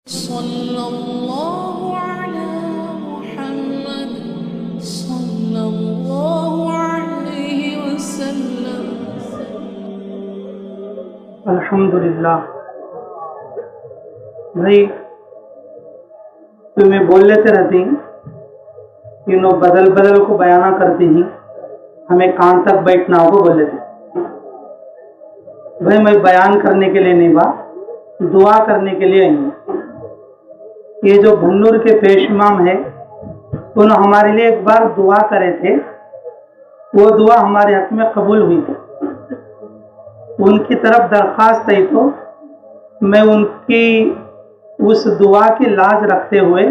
सल्लल्लाहु अला मुहम्मद सल्लल्लाहु अलैहि वसल्लम। अल्हम्दुलिल्लाह। भाई तुम्हें बोल लेते रहती बदल बदल को बयाना करती ही हमें कान तक बैठना होगा बोल लेते। भाई मैं बयान करने के लिए नहीं बा, दुआ करने के लिए आई हूँ। ये जो भन्नूर के पेश इमाम है उन्होंने हमारे लिए एक बार दुआ करे थे, वो दुआ हमारे हक में कबूल हुई थी। उनकी तरफ दरख्वास्त है तो मैं उनकी उस दुआ की लाज रखते हुए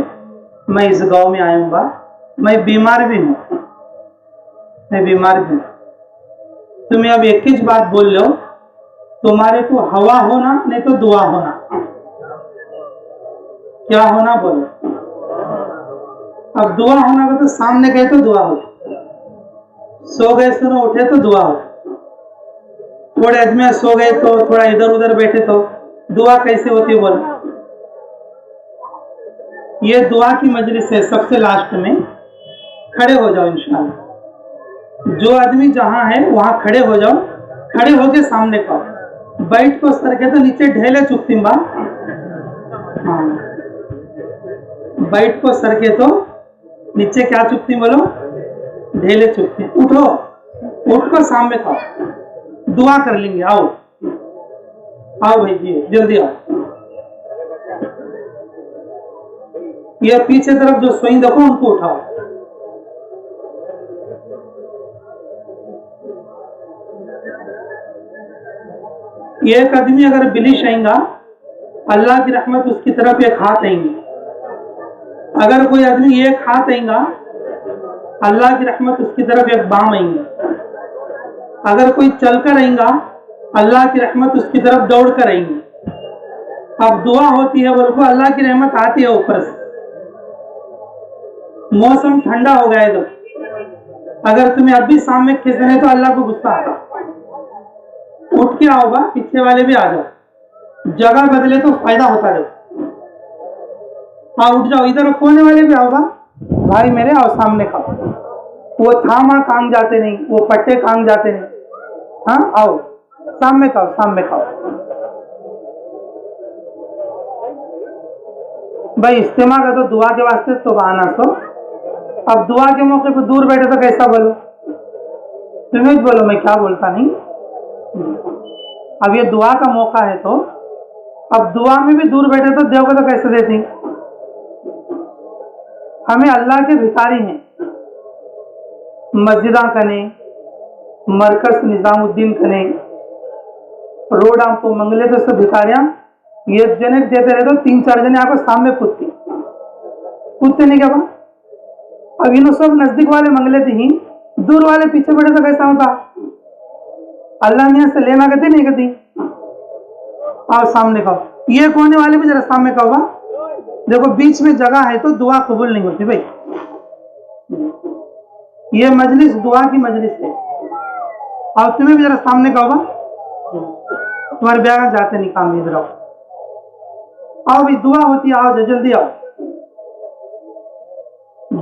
मैं इस गांव में आऊँगा। मैं बीमार भी हूँ, तुम्हें अब एक ही बात बोल लो, तुम्हारे को हवा होना नहीं तो दुआ होना। क्या होना बोलो। अब दुआ होना का तो सामने गए तो दुआ हो, सो गए सुनो उठे तो दुआ हो, थोड़े आदमी सो गए तो थोड़ा इधर उधर बैठे तो दुआ कैसे होती है बोलो। ये दुआ की मजलिस है। सबसे लास्ट में खड़े हो जाओ इंशाल्लाह। जो आदमी जहां है वहां खड़े हो जाओ। खड़े होके सामने का बैठ को सर के तो नीचे ढेले चुपती बा। हाँ, बैठ को सर के तो नीचे क्या चुपती बोलो, ढेले चुपती। उठो, उठ कर सामने खाओ, दुआ कर लेंगे। आओ आओ भाई जी, जल्दी आओ। ये पीछे तरफ जो सोई देखो उनको उठाओ। एक आदमी अगर बिलिश आएगा अल्लाह की रहमत उसकी तरफ एक हाथ आएंगी। अगर कोई आदमी एक हाथ आएगा अल्लाह की रहमत उसकी तरफ एक बाम आएंगी। अगर कोई चलकर आएगा अल्लाह की रहमत उसकी तरफ दौड़ कर आएंगी। अब दुआ होती है बोल को अल्लाह की रहमत आती है ऊपर से। मौसम ठंडा हो गया तो अगर तुम्हें अभी सामने खींचने तो अल्लाह को गुस्सा आता। उठ के आओगा, पीछे वाले भी आ जाओ, जगह बदले तो फायदा होता है। हाँ उठ जाओ, इधर कोने वाले भी आओगा भाई मेरे, आओ सामने का। वो थामा कांग जाते नहीं, वो पट्टे कांग जाते नहीं। हाँ आओ सामने का, सामने का भाई। इस्तेमाल का तो दुआ के वास्ते तो बहाना सो। अब दुआ के मौके पर दूर बैठे तो कैसा बोलो, तुम्हें बोलो, मैं क्या बोलता नहीं। अब ये दुआ का मौका है तो अब दुआ में भी दूर बैठे तो देव को तो कैसे देती। हमें अल्लाह के भिखारी हैं। मस्जिदा कने, मरकज निजामुद्दीन कने, रोड आपको मंगले तो सब भिखारियां ये जने देते रहे तो 3-4 जने आपको सामने कूदते नहीं क्या बा। अब इन सब नजदीक वाले मंगले थी ही, दूर वाले पीछे बैठे तो कैसा होता। अल्लाह मियाँ से लेना कहती नहीं कहती। आओ सामने खाओ, ये कोने वाले भी जरा सामने का होगा। देखो बीच में जगह है तो दुआ कबूल नहीं होती भाई। ये मजलिस दुआ की मजलिस है। और तुम्हें भी जरा सामने का होगा, तुम्हारे ब्याह जाते नहीं काम, इधर आओ। आओ भी दुआ होती है, आओ जल्दी आओ।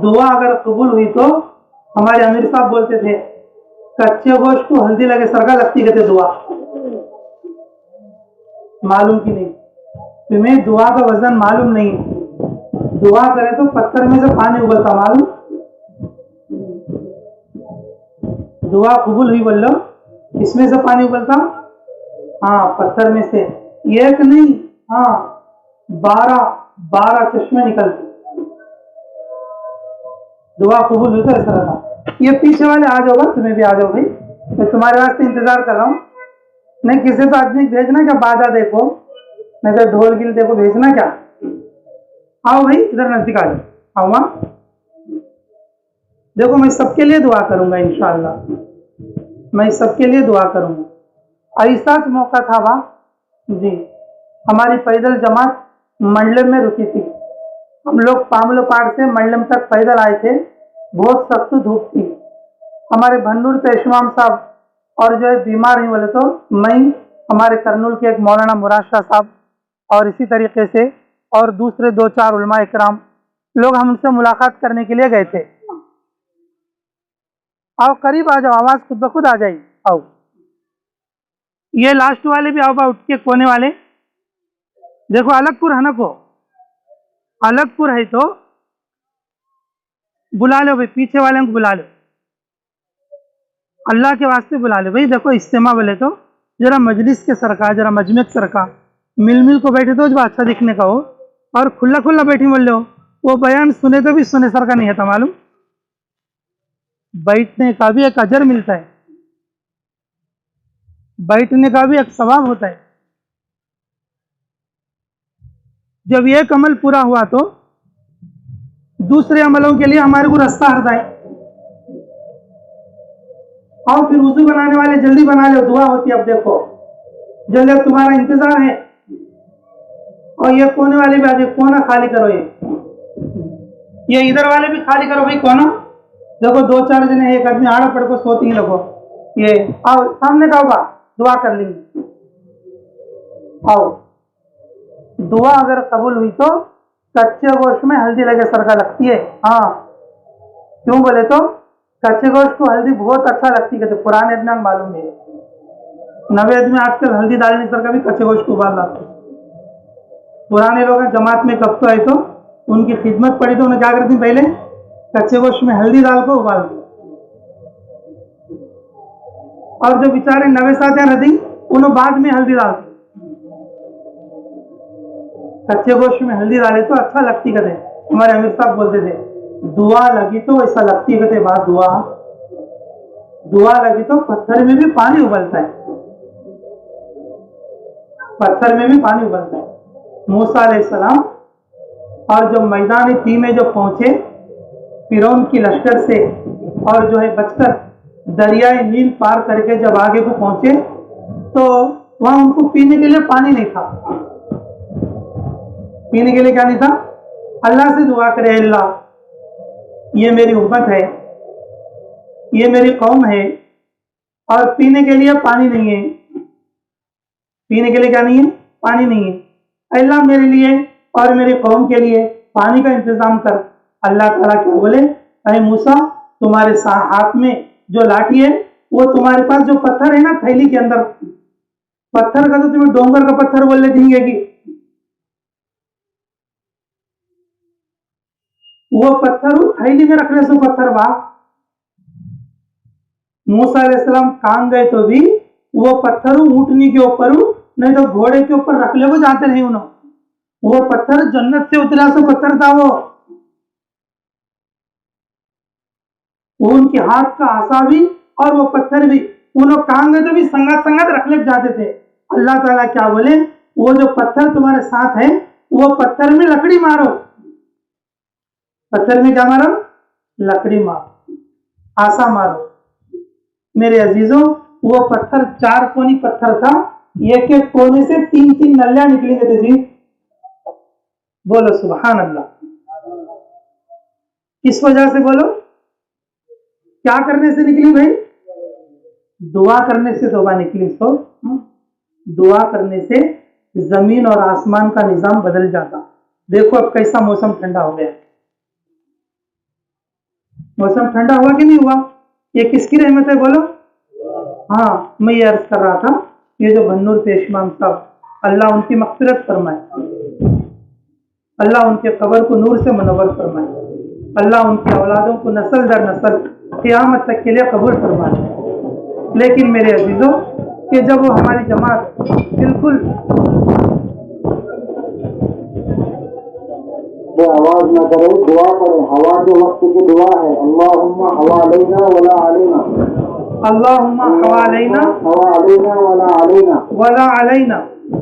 दुआ अगर कबूल हुई तो हमारे अमीर साहब बोलते थे कच्चे गोश्त को हल्दी लगे सरका लगती कहते दुआ। मालूम की नहीं तुम्हें दुआ का वजन मालूम नहीं। दुआ करे तो पत्थर में से पानी उबलता मालूम। दुआ कबूल हुई बोल लो, इसमें से पानी उबलता। हाँ पत्थर में से एक नहीं, हाँ 12 चश्मे निकलते। दुआ कबूल हुई तो ऐसा रहता। ये पीछे वाले आ जाओगा, तुम्हें भी आ जाओ भाई, मैं तुम्हारे वास्ते इंतजार कर रहा हूँ। नहीं किसी तो आदमी भेजना क्या, बाजा देखो नहीं तो ढोल गिल देखो, भेजना क्या। आओ भाई इधर नजदीक आ जाओ। आओ वहां देखो, मैं सबके लिए दुआ करूंगा इंशाल्लाह, मैं सबके लिए दुआ करूंगा। ऐसा मौका था वहां जी, हमारी पैदल जमात मंडलम में रुकी थी। हम लोग पामलो पाड़ से मंडलम तक पैदल आए थे। बहुत सख्त धूप थी। हमारे भन्नूर पे इमाम साहब और जो है बीमार ही बोले तो मैं, हमारे करनूल के एक मौलाना मुराद शाह साहब और इसी तरीके से और दूसरे 2-4 उलमा इकराम लोग हम उनसे मुलाकात करने के लिए गए थे। आओ करीब आ जाओ, आवाज खुद ब खुद आ जाएगी। आओ, ये लास्ट वाले भी आओ बा, उठ के कोने वाले देखो, अलगपुर है ना, को अलगपुर है तो बुला लो भाई, पीछे वाले को बुला लो, अल्लाह के वास्ते बुला लो भाई। देखो इस्तेमा बोले तो जरा मजलिस के सरकार, जरा मजमे के सरकार मिल को बैठे तो जो अच्छा दिखने का हो, और खुला खुला बैठी बोल लो, वो बयान सुने तो भी सुने सर का नहीं है। मालूम, बैठने का भी एक अजर मिलता है, बैठने का भी एक सवाब होता है। जब एक अमल पूरा हुआ तो दूसरे अमलों के लिए हमारे को रास्ता हटता है। और फिर वुजू बनाने वाले जल्दी बना लो, दुआ होती है। अब देखो जल्दी, तुम्हारा इंतजार है। और ये कोने वाले भी आगे कोना खाली करो, ये इधर वाले भी खाली करो भाई कोना। देखो 2-4 जने, एक आदमी आड़ा पड़ को सोती ही लगो। ये आओ सामने का होगा, दुआ कर लेंगे। आओ, दुआ अगर कबूल हुई तो कच्चे गोश्त में हल्दी लगे सरका लगती है। हाँ, क्यों बोले तो कच्चे गोश्त को हल्दी बहुत अच्छा लगती है, पुराने आदमी मालूम है। नवे आदमी आजकल हल्दी डालने सर का भी कच्चे गोश्त को उबाल लाते। पुराने लोग जमात में कब तो आए तो उनकी खिदमत पड़ी तो उन्हें क्या करती, पहले कच्चे गोश्त में हल्दी डाल को उबाल दी। और जो बेचारे नवे साथियां रहती उन्हें बाद में हल्दी डालती। कच्चे गोश्त में हल्दी डाले तो अच्छा लगती कहते। हमारे अमीर साहब बोलते थे, दुआ लगी तो ऐसा लगती कहते। बात दुआ लगी तो पत्थर में भी पानी उबलता है, पत्थर में भी पानी उबलता है। मूसा अलैहिस्सलाम और जब मैदान ती में जो पहुंचे फिरौन की लश्कर से, और जो है बचकर दरियाए नील पार करके जब आगे को पहुंचे तो वहां उनको पीने के लिए पानी नहीं था। पीने के लिए क्या नहीं था? अल्लाह से दुआ करे, अल्लाह ये मेरी उम्मत है, ये मेरी कौम है और पीने के लिए पानी नहीं है। पीने के लिए क्या नहीं है? पानी नहीं है। अल्लाह मेरे लिए और मेरी कौम के लिए पानी का इंतजाम कर। अल्लाह ताला क्या बोले, अरे मूसा तुम्हारे हाथ में जो लाठी है वो तुम्हारे पास जो पत्थर है ना थैली के अंदर, पत्थर का तो तुम्हें डोंगर का पत्थर बोल देंगे कि वो पत्थर थैली में रखने से पत्थर बा। मूसा अलैहिस्सलाम काम गए तो भी वो पत्थर ऊँटनी के ऊपर नहीं तो घोड़े के ऊपर रख ले, वो जाते नहीं उन्होंने। वो पत्थर जन्नत से उतरा सो पत्थर था वो उनके हाथ का आसा भी और वो पत्थर भी, उन्होंने काम गए तो भी संगत संगत रख ले जाते थे। अल्लाह ताला क्या बोले, वो जो पत्थर तुम्हारे साथ है वो पत्थर में लकड़ी मारो। पत्थर में क्या मारो? लकड़ी मारो, आसा मारो। मेरे अजीजों, वो पत्थर 4 कोनी पत्थर था, एक एक कोने से 3-3 नलियां निकली थे जी। बोलो सुभान अल्लाह। किस वजह से बोलो? क्या करने से निकली भाई? दुआ करने से तौबा निकली। तो दुआ करने से जमीन और आसमान का निजाम बदल जाता। देखो अब कैसा मौसम ठंडा हो गया। मौसम ठंडा हुआ कि नहीं हुआ? ये किसकी रहमत है बोलो? हाँ, मैं ये अर्ज कर रहा था, ये जो बन्नूर पेशमान साहब, अल्लाह उनकी मग़फ़िरत फरमाए, अल्लाह उनके कब्र को नूर से मुनव्वर फरमाए, अल्लाह उनकी औलादों को नस्ल दर नस्ल क़यामत तक के लिए कबूल फरमाए। लेकिन मेरे अजीजों, कि जब वो हमारी जमात बिल्कुल वो आवाज न करे, दुआ करें। हवा जो वक्त की दुआ है, अल्लाहुम्मा हवा अलैना वला अलैना, अल्लाहुम्मा हवा अलैना वला अलैना वला अलैना,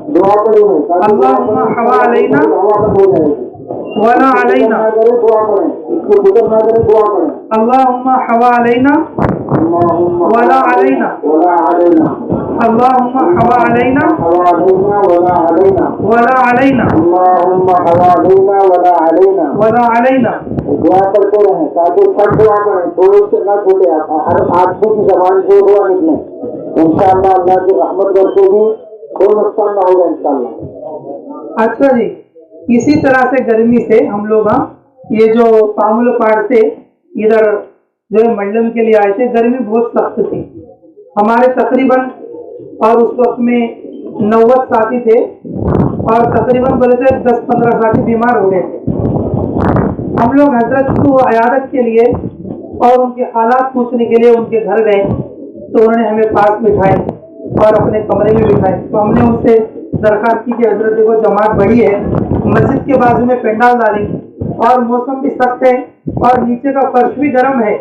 दुआ करें। अल्लाहुम्मा हवा अलैना हवा बंद हो जाएगी। वला अलैना, दुआ करें, इसको फिक्र ना करें, दुआ करें। अल्लाहुम्मा हवा अलैना वला अलैना, अल्लाहुम्मा हवा अलैना वला अलैना, वला अलैना। दुआ करते रहें ताकि सब दुआ करें, थोड़े से ना छूटे। हर आदमी की जबान से दुआ निकले, इंशाअल्लाह अल्लाह की रहमत बरसेगी, कोई नुकसान ना होगा इंशाअल्लाह। अच्छा जी, इसी तरह से गर्मी से हम लोग ये जो पामुलपाड़ से इधर जो है मंडलम के लिए आए थे, गर्मी बहुत सख्त थी हमारे तकरीबन, और उस वक्त में 90 साथी थे और तकरीबन बोले थे 10-15 साथी बीमार हो गए थे। हम लोग हजरत को अयादत के लिए और उनके हालात पूछने के लिए उनके घर गए, तो उन्होंने हमें पास बिठाए और अपने कमरे में बिठाए। तो हमने उनसे दरख्वास्त की कि हजरत देखो जमात बड़ी है, मस्जिद के बाजू में पेंडाल डालेंगे और मौसम भी सख्त है और नीचे का फर्श भी गर्म है,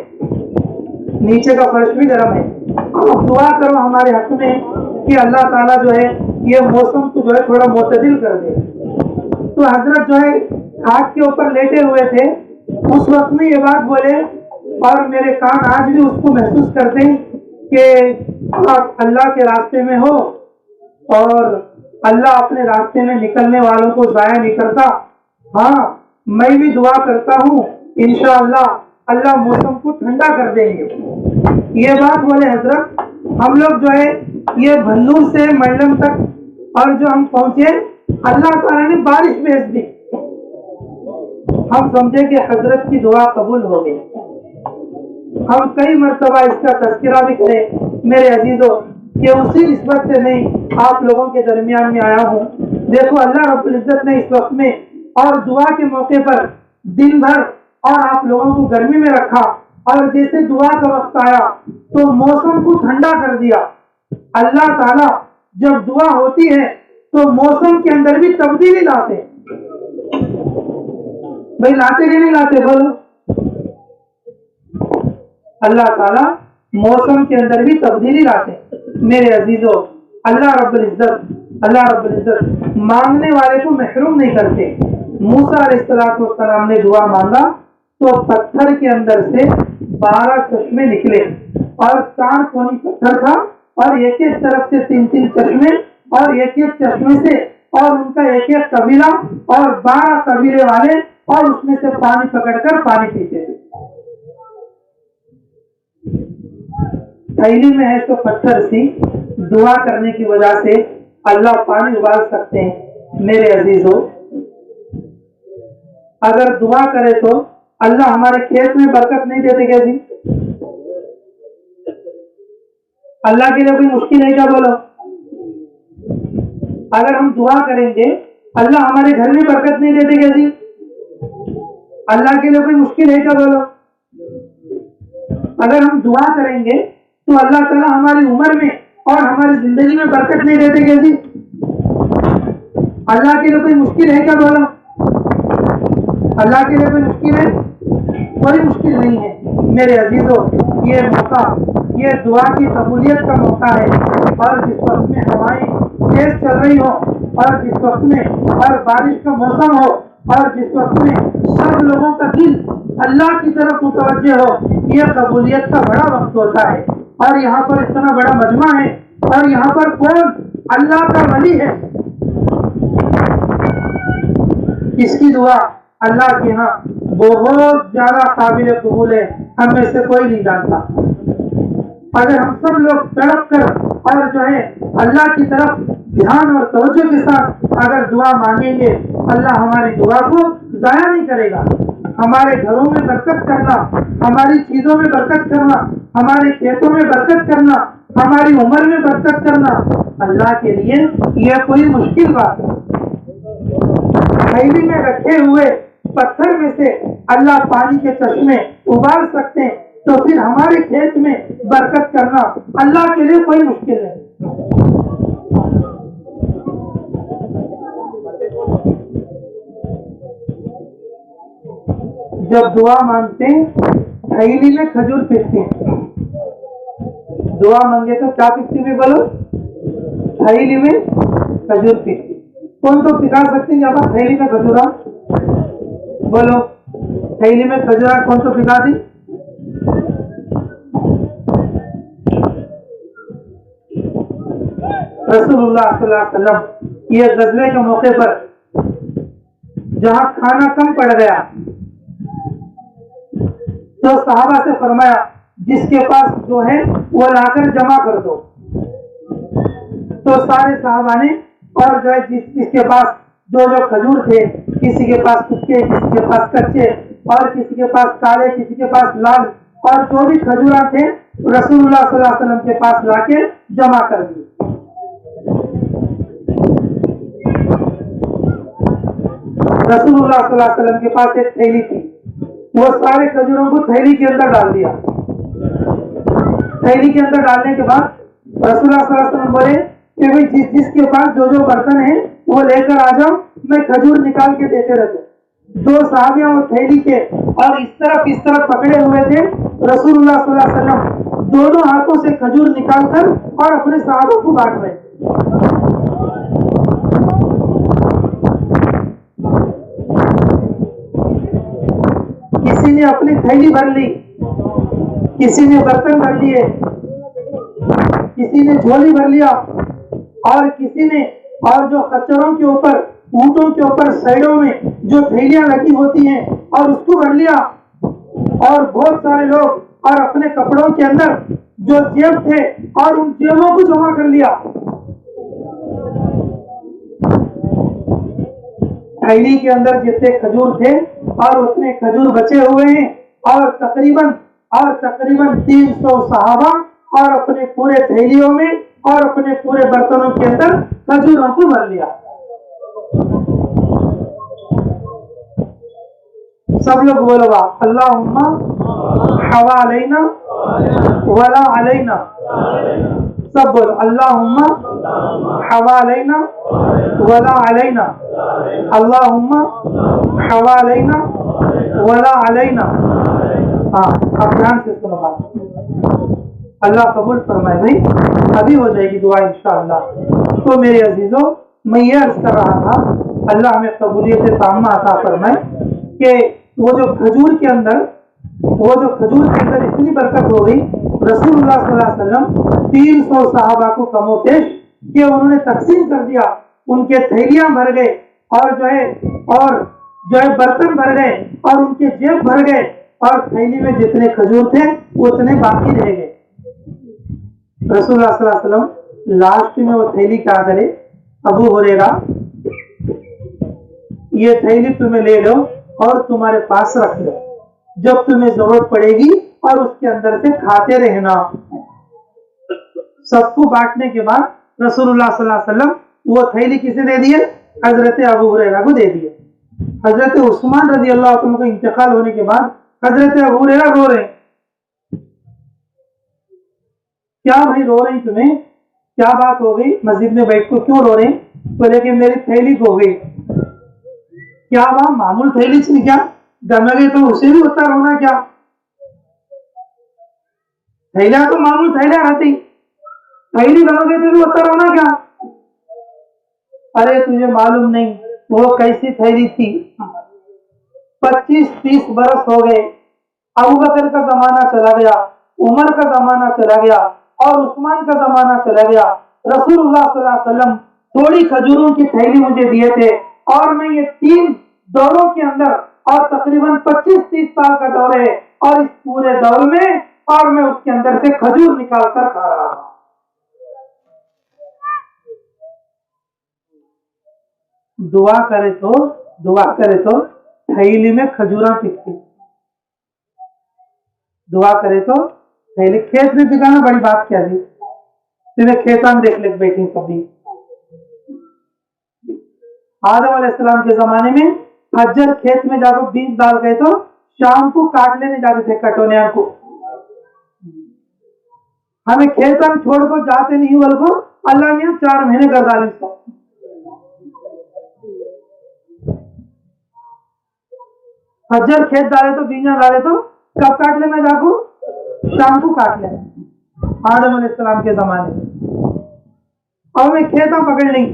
नीचे का फर्श भी गर्म है। अब दुआ करो हमारे हक में कि अल्लाह ताला जो है ये मौसम को जो है थोड़ा मुतदिल कर दे। तो हजरत जो है खाट के ऊपर लेटे हुए थे, उस वक्त में ये बात बोले और मेरे कान आज भी उसको महसूस करते हैं कि आप अल्लाह के रास्ते में हो और अल्लाह अपने रास्ते में निकलने वालों को जाया नहीं करता। हाँ, मैं भी दुआ करता हूँ इंशाअल्लाह अल्लाह मौसम को ठंडा कर देंगे। ये बात बोले हजरत। हम लोग जो है ये भन्नूर से मंडलम तक और जो हम पहुंचे, अल्लाह ताला ने बारिश भेज दी। हम समझे कि हजरत की दुआ कबूल हो गई। हम कई मरतबा इसका तज़किरा भी करें मेरे अजीजों कि उसी निस्बत से मैं आप लोगों के दरमियान में आया हूँ। देखो अल्लाह रब्बुल इज्जत ने इस वक्त में और दुआ के मौके पर दिन भर और आप लोगों को गर्मी में रखा और जैसे दुआ का वक्त आया तो मौसम को ठंडा कर दिया। अल्लाह ताला जब दुआ होती है तो मौसम के अंदर भी तब्दीली लाते। भाई लाते कि नहीं लाते बोलो? अल्लाह ताला मौसम के अंदर भी तब्दीली लाते। मेरे अजीजों, अल्लाह रब्बुल इज्जत मांगने वाले को महरूम नहीं करते। मूसा अलैहिस्सलाम ने दुआ मांगा तो पत्थर के अंदर से 12 चश्मे निकले और 4 कोनी पत्थर था और एक एक तरफ से 3-3 चश्मे और एक एक चश्मे से और उनका एक एक कबीला और 12 कबीले वाले और उसमें से पानी पकड़कर पानी पीते थे। थैली में है तो पत्थर सी, दुआ करने की वजह से अल्लाह पानी उबाल सकते हैं। मेरे अजीजों, अगर दुआ करे तो अल्लाह हमारे खेत में बरकत नहीं देते क्या जी? अल्लाह के लिए कोई मुश्किल है क्या बोलो? अगर हम दुआ करेंगे अल्लाह हमारे घर में बरकत नहीं देते क्या जी? अल्लाह के लिए कोई मुश्किल है क्या बोलो? अगर हम दुआ करेंगे तो अल्लाह ताला हमारी उम्र में और हमारी जिंदगी में बरकत नहीं देते क्या जी? अल्लाह के लिए कोई मुश्किल है क्या बोलो? अल्लाह के लिए कोई मुश्किल है? कोई मुश्किल नहीं है। मेरे अजीजों, ये मौका, ये दुआ की कबूलियत का मौका है। और जिस वक्त में हवाएं तेज चल रही हो और जिस वक्त में और बारिश का मौसम हो और जिस वक्त में सब लोगों का दिल अल्लाह की तरफ मुतवज्जे हो, यह कबूलियत का बड़ा वक्त होता है। और यहाँ पर इतना बड़ा मजमा है और यहाँ पर कौन अल्लाह का वली है, इसकी दुआ अल्लाह के यहाँ बहुत ज्यादा काबिल कबूल है, हम में से कोई नहीं जानता। अगर हम सब लोग तड़प कर और जो है अल्लाह की तरफ ध्यान और तवज्जो के साथ अगर दुआ मांगेंगे, अल्लाह हमारी दुआ को जाया नहीं करेगा। हमारे घरों में बरकत करना, हमारी चीजों में बरकत करना, हमारे खेतों में बरकत करना, हमारी उम्र में बरकत करना, अल्लाह के लिए यह कोई मुश्किल बात है। थैली में रखे हुए पत्थर में से अल्लाह पानी के चश्मे उबाल सकते हैं, तो फिर हमारे खेत में बरकत करना अल्लाह के लिए कोई मुश्किल नहीं। जब दुआ मांगते हैं थैली में खजूर पीसते हैं। दुआ मांगे तो क्या पीसती भी बोलो? थैली में खजूर पीसती। कौन तो पिघा सकते हैं यहाँ थैली में खजूरा? बोलो, थैली में खजूरा कौन तो पिघा दी? रसूलुल्लाह सल्लल्लाहु अलैहि वसल्लम ये गज़वे के मौके पर जहां खाना कम पड़ गया तो सहाबा से फरमाया जिसके पास जो है वो लाकर जमा कर दो। तो सारे सहाबा ने और जो है जिसके पास जो खजूर थे किसी के पास सूखे, किसी के पास कच्चे, और किसी के पास काले, किसी के पास लाल, और जो भी खजूरा थे रसूलुल्लाह सल्लल्लाहु अलैहि वसल्लम के पास लाके जमा कर दिए। रसूलुल्लाह सल्लल्लाहु अलैहि वसल्लम के पास एक थैली थी, वो सारे खजूरों को थैली के अंदर डाल दिया। थैली के अंदर डालने के बाद रसूलुल्लाह सल्लल्लाहु अलैहि वसल्लम बोले कि भाई जिसके पास जो जो बर्तन है वो लेकर आ जाओ, मैं खजूर निकाल के देते रहते। दो साहबियां वो थैली के और इस तरफ पकड़े हुए थे। रसूलुल्लाह सल्लल्लाहु अलैहि वसल्लम दोनों हाथों से खजूर निकालकर और अपने साहबों को बांट रहे। किसी ने अपनी थैली भर ली, किसी ने बर्तन भर लिए, किसी ने झोली भर लिया, और किसी ने, और जो खच्चरों के ऊपर, ऊंटों के ऊपर साइडों में जो थैलियां लगी होती हैं और उसको भर लिया। और बहुत सारे लोग और अपने कपड़ों के अंदर जो जेब थे और उन जेबों को जमा कर लिया। थैली के अंदर जितने खजूर थे और उतने खजूर बचे हुए हैं, और तकरीबन 300 सहाबा और अपने पूरे थैलियों में और अपने पूरे बर्तनों के अंदर खजूरों को भर लिया। सब लोग बोलो अल्लाहुम्मा हवालैना वला अलैना। सब बोलो अल्लाहुम्मा हवालैना वला अलैना, अल्लाहुम्मा हवालैना वला अलैना। हाँ, अब ध्यान से सुनो बात, अल्लाह कबूल फरमाए। भाई अभी हो जाएगी दुआ इंशाअल्लाह। तो मेरे अजीजों, मैं ये अर्ज कर रहा था, अल्लाह हमें कबूलियत ताम्मा अता फरमाए कि वो जो खजूर के अंदर इतनी बरकत हो गई, रसूलुल्लाह सल्लल्लाहु अलैहि वसल्लम 300 सहाबा को कमोपेश कि उन्होंने तकसीम कर दिया। उनके थैलियां भर गए और जो है बर्तन भर गए और उनके जेब भर गए, और थैली में जितने खजूर थे उतने बाकी रह गए। रसूलुल्लाह सल्लल्लाहु अलैहि वसल्लम लास्ट में वो थैली क्या करे, अबू हुरैरा ये थैली तुम्हें ले लो और तुम्हारे पास रख लो, जब तुम्हें जरूरत पड़ेगी और उसके अंदर से खाते रहना। सबको बांटने के बाद रसूलुल्लाह सल्लल्लाहु अलैहि वसल्लम वो थैली किसे दे दिए? हजरत अबू हुरैरा को दे दिए। हजरत उस्मान रजी अल्लाह अन्हु का इंतकाल होने के बाद हजरत अबू हुरैरा रो रहे। क्या भाई रो रही तुम्हें, क्या बात हो गई? मस्जिद में बैठ को क्यों रो रहे? बोले कि मेरी थैली खो गई। क्या वहां मामूल थैली थी क्या? गए तो उसे भी होता रोना क्या? थैलियां तो मामूल थैलियां रहती, थैली गए तो भी होता रोना क्या? अरे तुझे मालूम नहीं वो कैसी थैली थी। 25-30 बरस हो गए, अबू बकर का जमाना चला गया, उमर का जमाना चला गया और उस्मान का जमाना चला गया। रसूलुल्लाह सल्लल्लाहु अलैहि वसल्लम थोड़ी खजूरों की थैली मुझे दिए थे, और मैं ये 3 दौरों के अंदर, और तकरीबन 25-30 साल का दौर है, और इस पूरे दौर में और मैं उसके अंदर से खजूर निकाल कर खा रहा हूं। दुआ करे तो थैली में खजूरा पिकती। दुआ करे तो थैली, खेत में पिकाना बड़ी बात क्या जी? तुम्हें खेता में देख ले बैठी सभी। आदम अलैहिस्सलाम के जमाने में हज्जर खेत में जाकर बीज डाल गए तो शाम को काट लेने जाते थे कटोनिया को। हमें खेत हम छोड़ को जाते नहीं, बल्कि अल्लाह ने 4 महीने कर डाले। हज्जर खेत डाले तो बीजा डाले तो कब काट लेना जाको? शाम को काट लेना। आदम अलैहिस्सलाम के जमाने में अब हमें खेता पकड़ नहीं,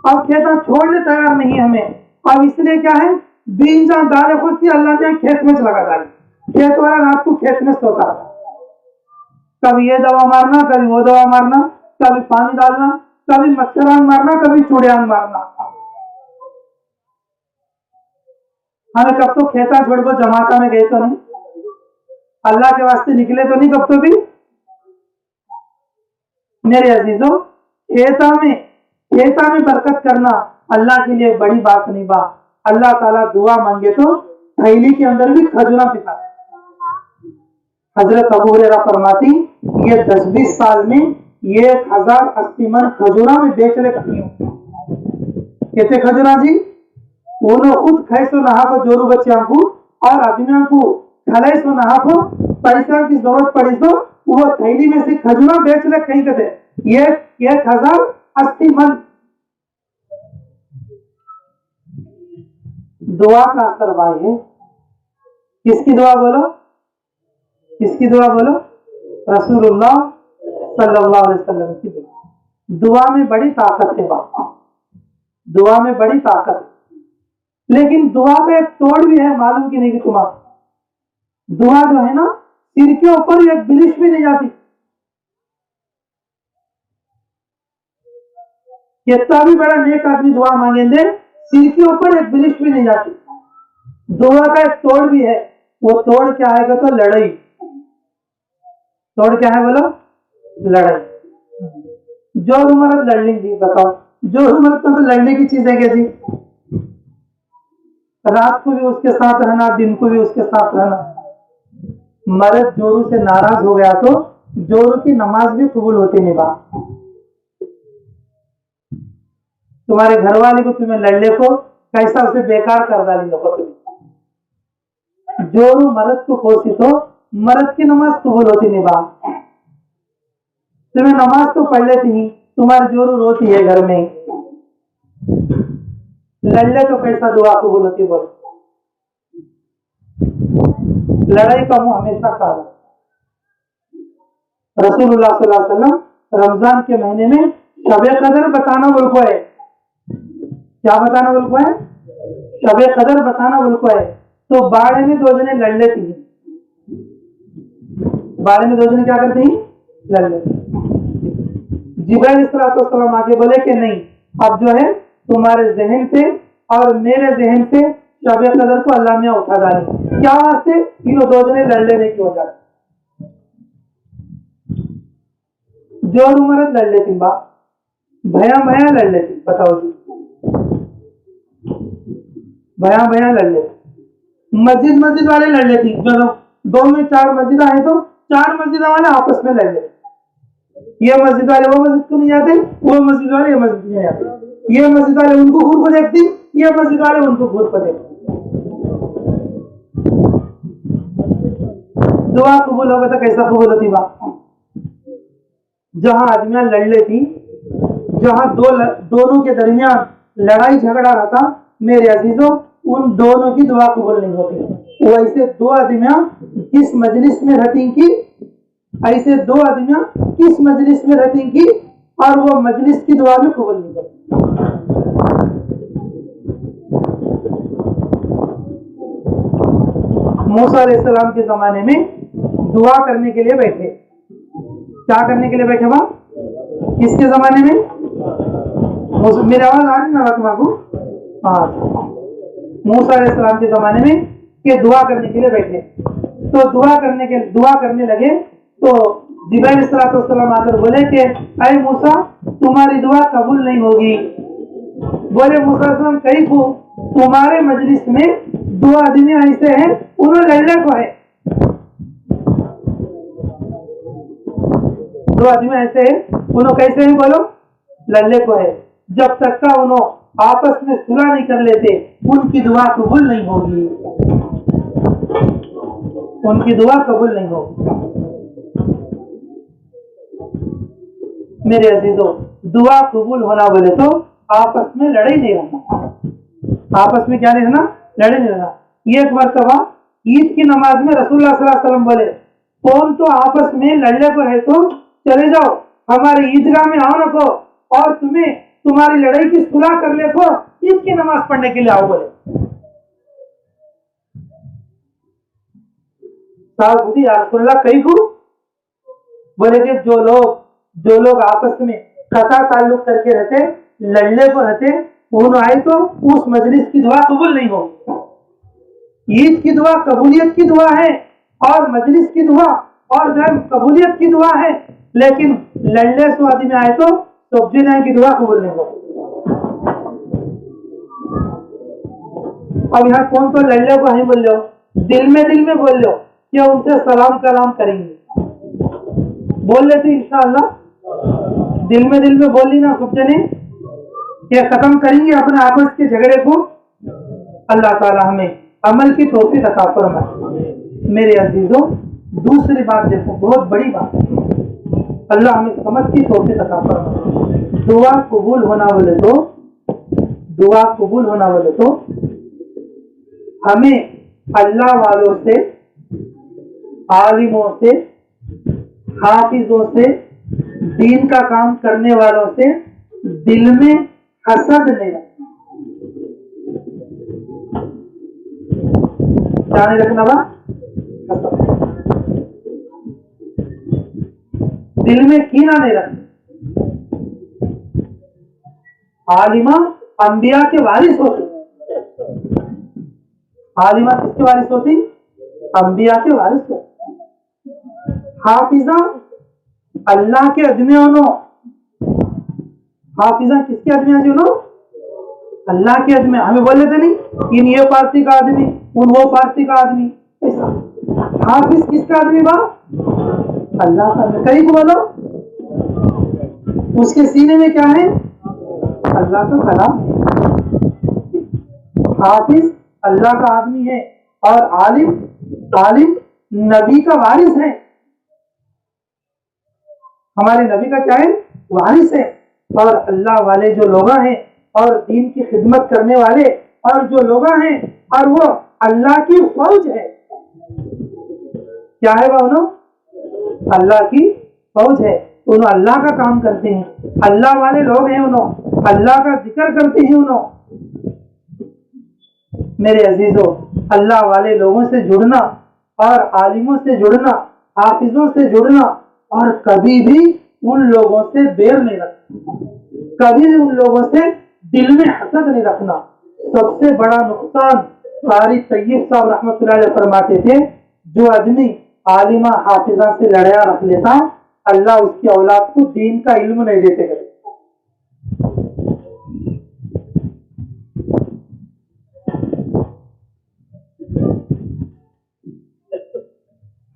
अब खेता छोड़ने तैयार नहीं हमें। अब इसलिए क्या है, बीजा डाले खुशी अल्लाह ने खेत में लगा डाली। खेत वाला रात को खेत में सोता, कभी ये दवा मारना, कभी वो दवा मारना, कभी पानी डालना, कभी मच्छरान मारना, कभी चूड़ियान मारना। हमें कब तो खेता छोड़ को जमाता में गए तो नहीं, अल्लाह के वास्ते निकले तो नहीं कब तो भी। मेरे अजीजों, खेता में बरकत करना अल्लाह के लिए बड़ी बात नहीं बा। अल्लाह ताला दुआ मांगे तो थैली के अंदर भी खजूरा पिता। हजरत अबू हुरैरा फरमाती ये 10-20 साल में 1080 मन खजूरा में बेचने करती हूँ। कहते खजूरा जी उन्होंने खुद खैसो नहा को जोरू बच्चे को और आदमियों को खलाई सो नहा को पैसा की जरूरत पड़ी तो वो थैली में से खजूरा बेच ले कहीं कहते ये 1080 मन। दुआ का असर भाई है। किसकी दुआ बोलो, किसकी दुआ बोलो? रसूलुल्लाह सल्लल्लाहु अलैहि वसल्लम की दुआ। दुआ में बड़ी ताकत है बाप, दुआ में बड़ी ताकत है। लेकिन दुआ का एक तोड़ भी है, मालूम की नहीं कि तुम्हारा दुआ जो है ना सिर के ऊपर एक बिलिश भी नहीं जाती। कितना भी बड़ा नेक आदमी दुआ मांगेंगे सिर के ऊपर एक बिलिश भी नहीं जाती। दुआ का एक तोड़ भी है। वो तोड़ क्या है तो लड़ाई। तोड़ क्या है बोलो? लड़ाई। जो उम्र लड़ लेंगी बताओ, जो उम्र तो लड़ने की चीज है क्या जी? रात को भी उसके साथ रहना, दिन को भी उसके साथ रहना। मर्द जोरू से नाराज हो गया तो जोरू की नमाज भी कबूल होती नहीं बात। तुम्हारे घर वाले को तुम्हें लड़ने को कैसा उसे बेकार कर डाली लोगों तुम्हें। जोरू मर्द को कोसी तो मर्द की नमाज कबूल होती नहीं बात। तुम्हें नमाज तो पढ़ लेती ही, तुम्हारी जोरू रोती है घर में, लड़ले तो कैसा दुआ कबूल होती बोल। लड़ाई का मुंह हमेशा काला। रसूलुल्लाह सल्लल्लाहु अलैहि वसल्लम रमजान के महीने में शबे कदर बताना बोल को है। क्या बताना बोल को है? शबे कदर बताना बोल को है। तो बाड़े में 2 जने लड़ लेती है। बाड़े में 2 जने क्या करते हैं? लड़ लेते। जिब्राइल अलैहिस्सलाम आके बोले कि नहीं, अब जो है तुम्हारे जहन से और मेरे जहन से शब कदर को अल्लाह ने उठा डाली। क्या वास्ते? इन 2 जने लड़ लेने की वजह। जो उम्र लड़ लेती बा भया भया लड़ लेती। बताओ जी, भया भया लड़ लेती। मस्जिद वाले लड़ लेती। जो 2 में 4 मस्जिद है तो 4 मस्जिद वाले आपस में लड़ लेते। ये मस्जिद वाले वो मस्जिद को नहीं जाते, वो मस्जिद वाले ये मस्जिद नहीं जाते। ये मस्जिद वाले उनको घूर को देखती, ये मस्जिद वाले उनको घूर को देखते। दुआ कबूल होगा तो कैसा कबूल होती बात? जहां आदमियां लड़ लेती, जहां दोनों के दरमियान लड़ाई झगड़ा रहता, मेरे अजीजों उन दोनों की दुआ कबूल नहीं होती। वैसे 2 आदमियां किस मजलिस में रहती की, ऐसे 2 आदमियां किस मजलिस में रहती की और वो मजलिस की दुआ भी कबूल नहीं करती। मूसा अलैहिस्सलाम के जमाने में दुआ करने के लिए बैठे। क्या करने के लिए बैठे वहां? किसके जमाने में? मेरी आवाज आ रही ना तुम्हारा? हाँ, मूसा अलैहिस्सलाम के जमाने में के दुआ करने के लिए बैठे। तो दुआ करने लगे तो जिब्राइल अलैहिस्सलाम आकर बोले कि अरे मूसा तुम्हारी दुआ कबूल नहीं होगी। बोले मूसा अलैहिस्सलाम कहीं को तुम्हारे मजलिस में 2 आदमी ऐसे हैं उन्होंने लड़ने को है। 2 आदमी ऐसे हैं उन्होंने कैसे हैं बोलो? लड़ने को है। जब तक का उन्होंने आपस में सुलह नहीं कर लेते उनकी दुआ कबूल नहीं होगी। उनकी दुआ कबूल नहीं होगी। मेरे अजीजों दुआ कबूल होना बोले तो आपस में लड़ाई नहीं रहना। आपस में क्या नहीं रहना? लड़ाई नहीं रहना। एक मरतबा ईद की नमाज में रसूलुल्लाह सल्लल्लाहु अलैहि वसल्लम बोले कौन तो आपस में लड़ने को है तो चले जाओ हमारी ईदगाह में आओ ना को और तुम्हें तुम्हारी लड़ाई की सुलह करने को ईद की नमाज पढ़ने के लिए आओ बोले। कई को बोले कि जो लोग आपस में कथा ताल्लुक करके रहते लड़ने को रहते उन्होंने आए तो उस मजलिस की दुआ कबूल नहीं होगी। ईद की दुआ कबूलियत की दुआ है और मजलिस की दुआ और जो है कबूलियत की दुआ है, लेकिन लड़ने से आदमी में आए तो सब्जी की दुआ कबूल नहीं होगी। अब यहाँ कौन तो लड़ले को नहीं बोल लो, दिल में बोल लो कि उनसे सलाम कलाम करेंगे, बोल लेते इंशाअल्लाह। दिल में बोली ना सब जने ये खत्म करेंगे अपने आपस के झगड़े को। अल्लाह ताला हमें अमल की तौफीक अता फरमाए। मेरे अजीजों, दूसरी बात देखो, बहुत बड़ी बात, अल्लाह हमें समझ की तौफीक अता फरमाए। दुआ कबूल होना बोले तो हमें अल्लाह वालों से, आलिमों से, हाफिजों से, दीन का काम करने वालों से दिल में हसद नहीं रखना। क्या नहीं रखना बा? दिल में कीना नहीं रखना। आलिमा अंबिया के वारिस होती, आलिमा किसके वारिस होती? अंबिया के वारिस होती। हाफिजा अल्लाह के आदमी होनो, हाफिजा किसके आदमी आदमी होनो? अल्लाह के आदमी। हमें बोले थे नहीं इन ये पार्टी का आदमी, उन वो पार्टी का आदमी, ऐसा। हाफिज किसका आदमी बा? अल्लाह का। कहीं को बोलो उसके सीने में क्या है? अल्लाह का कलाम। हाफिज अल्लाह का आदमी है और आलिम नबी का वारिस है। हमारे नबी का क्या है? वारिस है। और अल्लाह वाले जो लोग हैं और दीन की खिदमत करने वाले और जो लोग हैं और वो अल्लाह की फौज है। क्या है वो? अल्लाह की फौज है। उन्होंने अल्लाह का काम करते हैं, अल्लाह वाले लोग हैं, उन्होंने अल्लाह का जिक्र करते हैं। उन्होंने मेरे अजीजों, अल्लाह वाले लोगों से जुड़ना और आलिमों से जुड़ना, हाफिजों से जुड़ना और कभी भी उन लोगों से बैर नहीं रखना, कभी भी उन लोगों से दिल में हसद नहीं रखना। सबसे बड़ा नुकसान कारी तय्यब साहब रहमतुल्लाह अलैह फरमाते थे, जो आदमी आलिमा हाफिजा से लड़ाया रख लेता, अल्लाह उसकी औलाद को दीन का इल्म नहीं देते करे।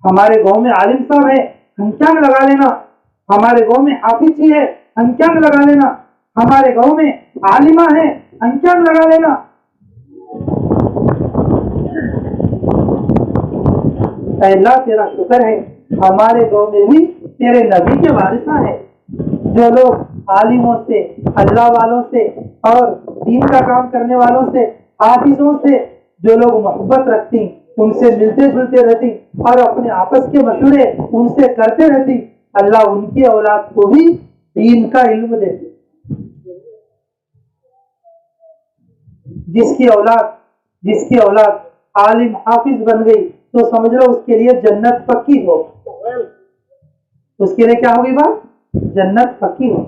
हमारे गांव में आलिम साहब है, हंचांग लगा लेना। हमारे गांव में हाफिज जी है, हंचांग लगा लेना। हमारे गांव में आलिमा है, हंचांग लगा लेना। अल्लाह तेरा शुक्र है, हमारे गांव में भी तेरे नबी के वारिसा है। जो लोग आलिमों से, अल्लाह वालों से और दीन का काम करने वालों से, हाफिजों से जो लोग मोहब्बत रखती, उनसे मिलते जुलते रहती और अपने आपस के मशवरे उनसे करते रहती, अल्लाह उनकी औलाद को भी दीन का इल्म देती। जिसकी औलाद आलिम हाफिज बन गई तो समझ लो उसके लिए जन्नत पक्की हो। उसके लिए क्या होगी बात? जन्नत पक्की हो।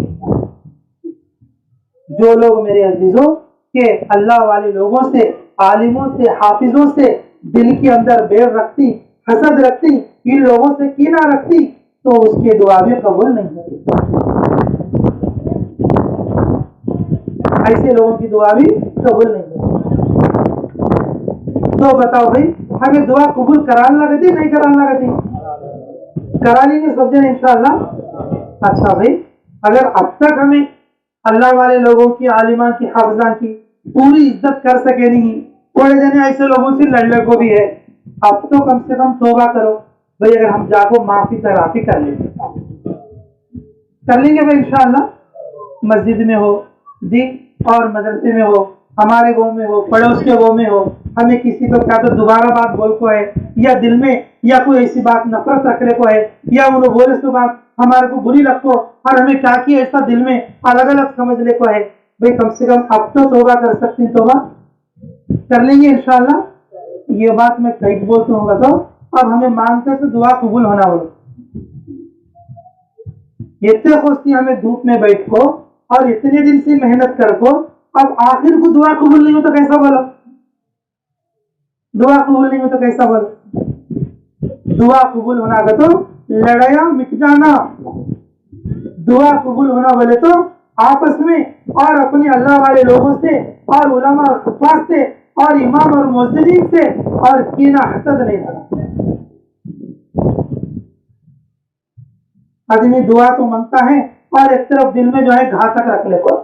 जो लोग मेरे अजीजों के अल्लाह वाले लोगों से, आलिमों से, हाफिजों से दिल के अंदर बैर रखती, हसद रखती, इन लोगों से कीना रखती, तो उसकी दुआ भी कबूल नहीं होती। ऐसे लोगों की दुआ भी कबूल नहीं होती। तो बताओ भाई, हमें दुआ कबूल कराने लगती नहीं कराने लगती? करा लेंगे सब जन इंशाअल्लाह। अच्छा भाई, अगर अब तक हमें अल्लाह वाले लोगों की, आलिमा की, हाफिजा की पूरी इज्जत कर सके नहीं, थोड़े जने ऐसे लोगों से लड़ने को भी है, अब तो कम से कम तौबा करो भाई। अगर हम जाको माफी तराफी कर लेंगे भाई इंशाअल्लाह। मस्जिद में हो जी और मदरसे में हो, हमारे गांव में हो, पड़ोस के गांव में हो, हमें किसी को क्या तो दोबारा बात बोल को है, या दिल में या कोई ऐसी बात नफरत रखने को है, या उन्होंने बोले तो बात हमारे को बुरी लगो और हमें क्या किया ऐसा दिल में अलग अलग समझने को है भाई, कम से कम अब तो तौबा कर सकती, तौबा कर लेंगे इंशाअल्लाह। ये बात मैं कहीं बोलता हूँ तो अब हमें मांगते तो दुआ कबूल होना बोलो। इतने खुशी हमें धूप में बैठ को और इतने दिन से मेहनत कर को, अब आखिर को दुआ कबूल नहीं हो तो कैसा बोलो? दुआ कबूल नहीं हो तो कैसा बोलो? दुआ कबूल होना का तो लड़ाया मिट जाना। दुआ कबूल होना बोले तो आपस में और अपने अल्लाह वाले लोगों से और उलमा और हुफ़ाज़ से और इमाम और मुअज्जिनीन से और कीना हसद नहीं था। आदमी दुआ तो मांगता है और एक तरफ दिल में जो है घातक रख लेता।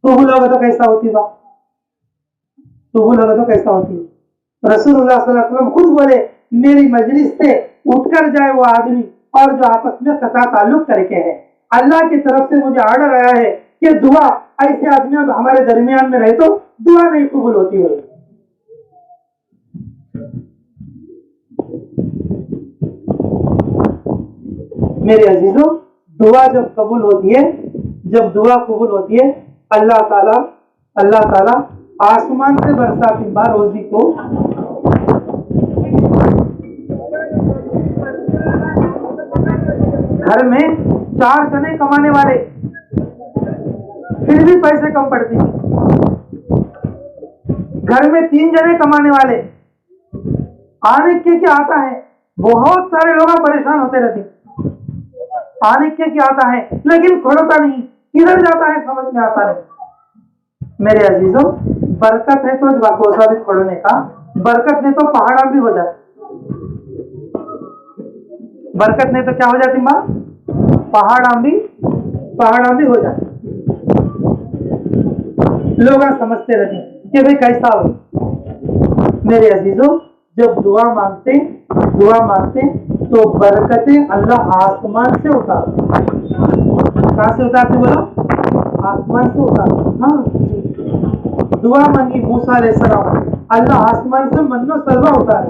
तो बोलोगे तो कैसा होती बात, तो बोलोगे तो कैसा होती। रसूलुल्लाह सल्लल्लाहु अलैहि वसल्लम खुद बोले, मेरी मजलिस से उठकर जाए वो आदमी और जो आपस में कता ताल्लुक करके है, अल्लाह की तरफ से मुझे ऑर्डर आया है कि दुआ ऐसे आदमी हमारे दरमियान में रहे तो दुआ नहीं कबूल होती है। मेरे अजीजों, दुआ जब कबूल होती है, जब दुआ कबूल होती है, अल्लाह ताला आसमान से बरसाती बा रोजी को। घर में 4 जने कमाने वाले फिर भी पैसे कम पड़ते हैं, घर में 3 जने कमाने वाले आने के क्या आता है, बहुत सारे लोग परेशान होते रहते हैं। आने के क्या आता है लेकिन खोलता नहीं, किधर जाता है समझ में आता नहीं। मेरे अजीजों, बरकत है तो बाकोसा भी खोलने का, बरकत नहीं तो पहाड़ा भी हो जाती। बरकत नहीं तो क्या हो जाती माँ, पहाड़ा भी हो जाती। लोग समझते रहते कि भाई कैसा हो। मेरे अजीजों, जब दुआ मांगते तो बरकतें अल्लाह आसमान से उतारते। कहां से उतारते बोलो, आसमान से उतारते। हाँ, दुआ मांगी मूसा अलैहिस्सलाम, अल्लाह आसमान से मन्नो सलवा उतारे।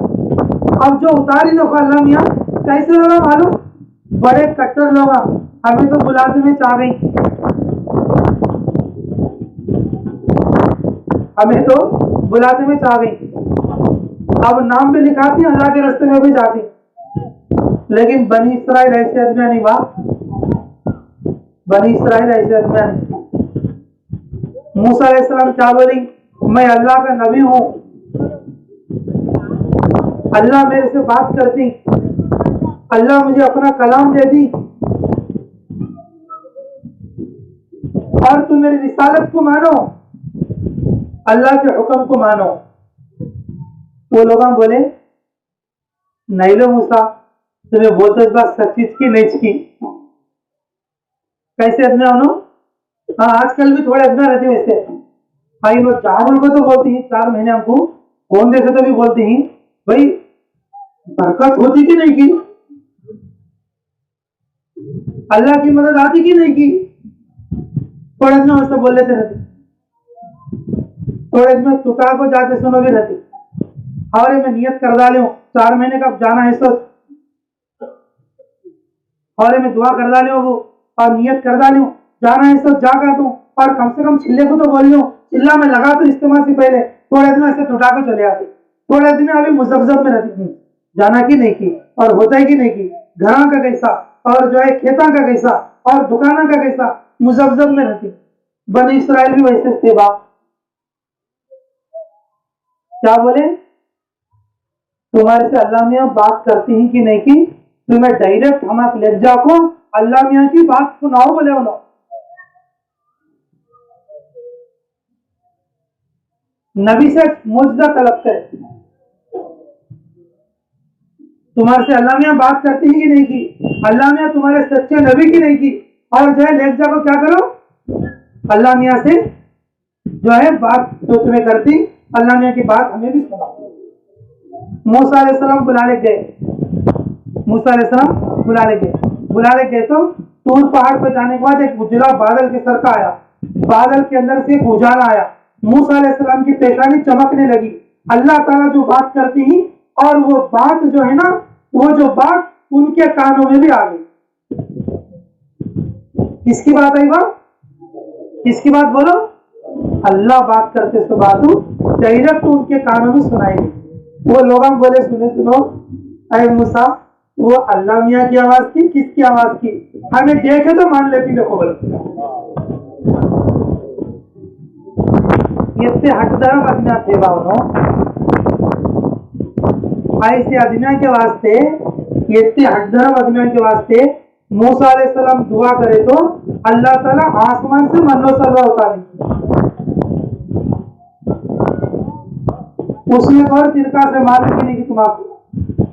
अब जो उतारी लोग अल्लाह मियाँ कैसे लोग मालूम, बड़े कट्टर लोग, हमें तो बुलाते में चाह गई, हमें तो बुलाते में चाह गई। अब नाम भी लिखाती, अल्लाह के रास्ते में भी जाती, लेकिन बनी इस्राइल ऐसे आदमी नहीं बाप, बनी इस्राइल ऐसे आदमी नहीं। मूसा अलैहिस्सलाम क्या बोली, मैं अल्लाह का नबी हूं, अल्लाह मेरे से बात करती, अल्लाह मुझे अपना कलाम देती और तुम मेरी रिसालत को मानो, अल्लाह के हुक्म को मानो। वो लोग बोले, नहीं लो मूसा, तुम्हें बोलते इस बात सच्ची की नहीं की। कैसे आदमी हो? हाँ, आजकल भी थोड़े आदमी रहते वैसे। भाई लोग 4 को तो बोलती ही, 4 महीने हमको फोन देखे तो भी बोलती ही, भाई बरकत होती कि नहीं की, अल्लाह की मदद आती कि नहीं की। थोड़े आदमी वैसे बोल लेते रहते, थोड़े आदमी टुटा को जाते सुनो भी रहती। और मैं नियत कर डाली हूँ 4 महीने का जाना है सोच, और मैं दुआ कर डाली हूँ वो, और नियत कर डाली हूँ जाना है सोच, जाकर तू और कम से कम चिल्ले को तो बोली हूँ, चिल्ला में लगा तो इस्तेमाल से पहले। थोड़े दिन ऐसे टुटा को चले आते, थोड़े दिन अभी मुजब्जब में रहती थी, जाना की नहीं की और होता ही की नहीं की, घरा का कैसा और जो है खेता का कैसा और दुकाना का कैसा, मुजब्जब में रहती। बनी इस्राइल भी वैसे थे बाप। क्या बोले, तुम्हारे से अल्लाह मियाँ बात करती ही कि नहीं की, तुम्हें डायरेक्ट हम ले जाको अल्लाह मियाँ की बात सुनाओ, बोले वो लोग। नबी से मुआवजा तलब करे, तुम्हारे से अल्लाह मियाँ बात करती ही कि नहीं की, अल्लाह मियाँ तुम्हारे सच्चे नबी की नहीं की, और जो है ले जाको क्या करो, अल्लाह मियाँ से जो है बात जो तुम्हें करती, अल्लाह मियाँ की बात हमें भी सुनाओ। मूसा अलैहिस्सलाम बुलाने गए तो तूर पहाड़ पर जाने के बाद एक उजला बादल के सर का आया, बादल के अंदर से एक उजाला आया, मूसा अलैहिस्सलाम की पेशानी चमकने लगी। अल्लाह ताला जो बात करती ही, और वो बात जो है ना, वो जो बात उनके कानों में भी आ गई। किसकी बात आई बात, किसकी बात बोलो, अल्लाह बात करते तो बात डायरेक्ट उनके कानों में सुनाई दी। वो लोग हम बोले, सुनो अरे मूसा, वो अल्लाह मियाँ की आवाज की, किसकी आवाज की, हमें देखे तो मान लेती। देखो बोलो, इतने हटदरम आदमी थे बाबनो, ऐसे आदमियों के वास्ते, इतने हटदरम आदमियों के वास्ते मूसा अलैहिस्सलाम दुआ करे तो अल्लाह ताला आसमान से मन्नो सलवा उतारे। उसमें और तिरका से मार मिलेगी तुम्हारा।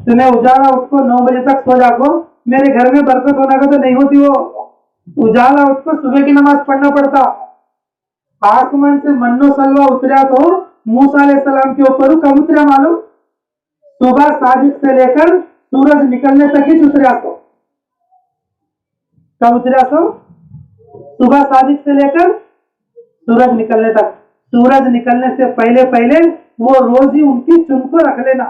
तुम्हें उजाला उठ को 9 बजे तक सो जाओ, मेरे घर में बरकत होना का तो नहीं होती वो। उजाला उठ को सुबह की नमाज पढ़ना पड़ता। आसमान से मन्नो सलवा उतरा तो मूसा अलैहिस्सलाम के ऊपर कब उतरा मालूम? सुबह साजिद से लेकर सूरज निकलने तक ही उतरा। तो कब उतरा? तो सुबह साजिद से लेकर सूरज निकलने तक। सूरज निकलने से पहले पहले वो रोजी उनकी चुन को रख लेना।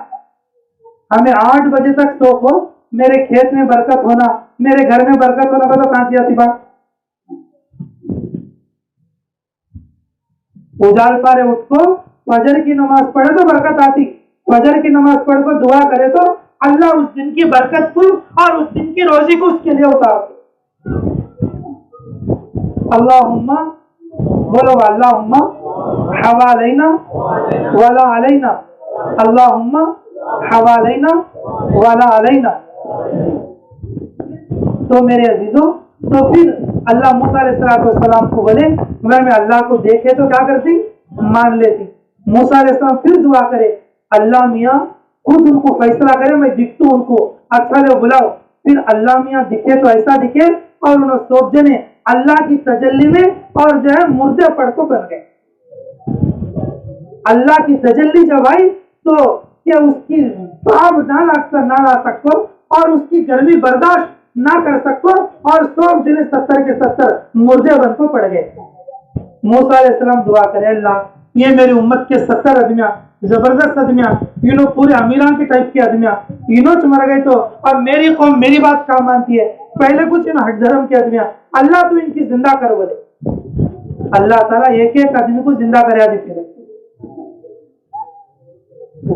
हमें 8 बजे तक सो को मेरे खेत में बरकत होना, मेरे घर में बरकत होना का तो कहां से आती बात? उजाल पारे उठ को फजर की नमाज पढ़े तो बरकत आती। फजर की नमाज पढ़ को दुआ करे तो अल्लाह उस दिन की बरकत को और उस दिन की रोजी को उसके लिए उतारते। अल्लाहुम्मा बोलो, अल्लाहुम्मा हवालैना वला अलैना, अल्लाहुम्मा हवालैना वला अलैना। तो मेरे अजीजों, तो फिर अल्लाह मूसा अलैहिस्सलाम को बोले, मैं अल्लाह को देखे तो क्या करती? मान लेती। मूसा अलैहिस्सलाम फिर दुआ करे, अल्लाह मियाँ खुद उनको फैसला करे, मैं दिखतू उनको, अच्छा ले बुलाओ। फिर अल्लाह मियाँ दिखे तो ऐसा दिखे और उन्होंने सोच जने अल्लाह की तजल्ली में और जो है मुर्दे पड़ को बन गए। अल्लाह की तजल्ली जब आई तो क्या उसकी ताब ना ला सको और उसकी गर्मी बर्दाश्त ना कर सको और सब जने 70 के 70 मुर्दे बन को पड़ गए। मूसा अलैहिस्सलाम दुआ करे, अल्लाह ये मेरी उम्मत के 70 आदमियां, जबरदस्त आदमियां, इन्हों पूरे अमीरान के टाइप के आदमियां, इन्हों मर गए तो अब मेरी कौम मेरी बात क्या मानती है? पहले कुछ इन हट धर्म के आदमियां, अल्लाह तू इनकी जिंदा कर बोले। अल्लाह ताला एक एक आदमी को जिंदा करे। आज फिर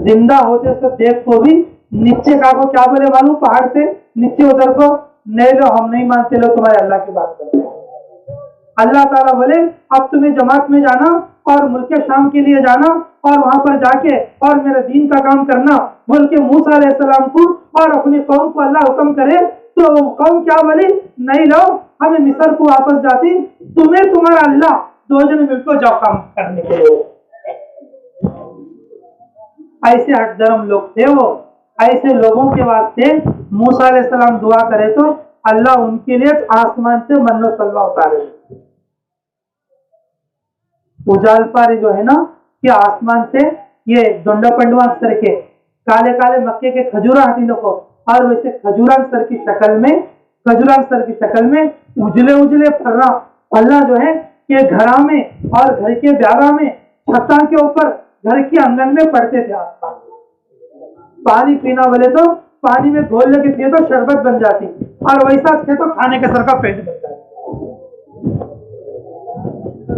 जिंदा होते तो देख को भी नीचे का को क्या बोले मालूम? पहाड़ से नीचे उधर को, नहीं लो हम नहीं मानते, लो तुम्हारे अल्लाह की बात करो। अल्लाह ताला बोले अब तुम्हें जमात में जाना और मुल्क शाम के लिए जाना और वहां पर जाके और मेरे दीन का काम करना बोल के मूसा अलैहिस्सलाम को और अपनी कौम को अल्लाह हुक्म करे तो कौम क्या बोली? नहीं लो हमें मिस्र को वापस जाती, तुम्हें तुम्हारा अल्लाह दो जने मिलकर जाओ काम करने के लिए। ऐसे हट धर्म लोग थे वो। ऐसे लोगों के वास्ते मूसा अलैहिस्सलाम दुआ करे तो अल्लाह उनके लिए आसमान से मन्नो सलवा उतारे। उजाल पारे जो है ना कि आसमान से ये दोंडा पंडवा सर के काले काले मक्के के खजूरा हाथी को और वैसे खजूरांग सर की शक्ल में उजले उजले फर्रा जो है कि घरा में और घर के ब्यागा में छत्ता के ऊपर घर के आंगन में पड़ते थे। आसपास पानी पीना बोले तो पानी में घोल लेके पिए तो शरबत बन जाती और वैसा थे तो खाने के सर का पेट बन जाता।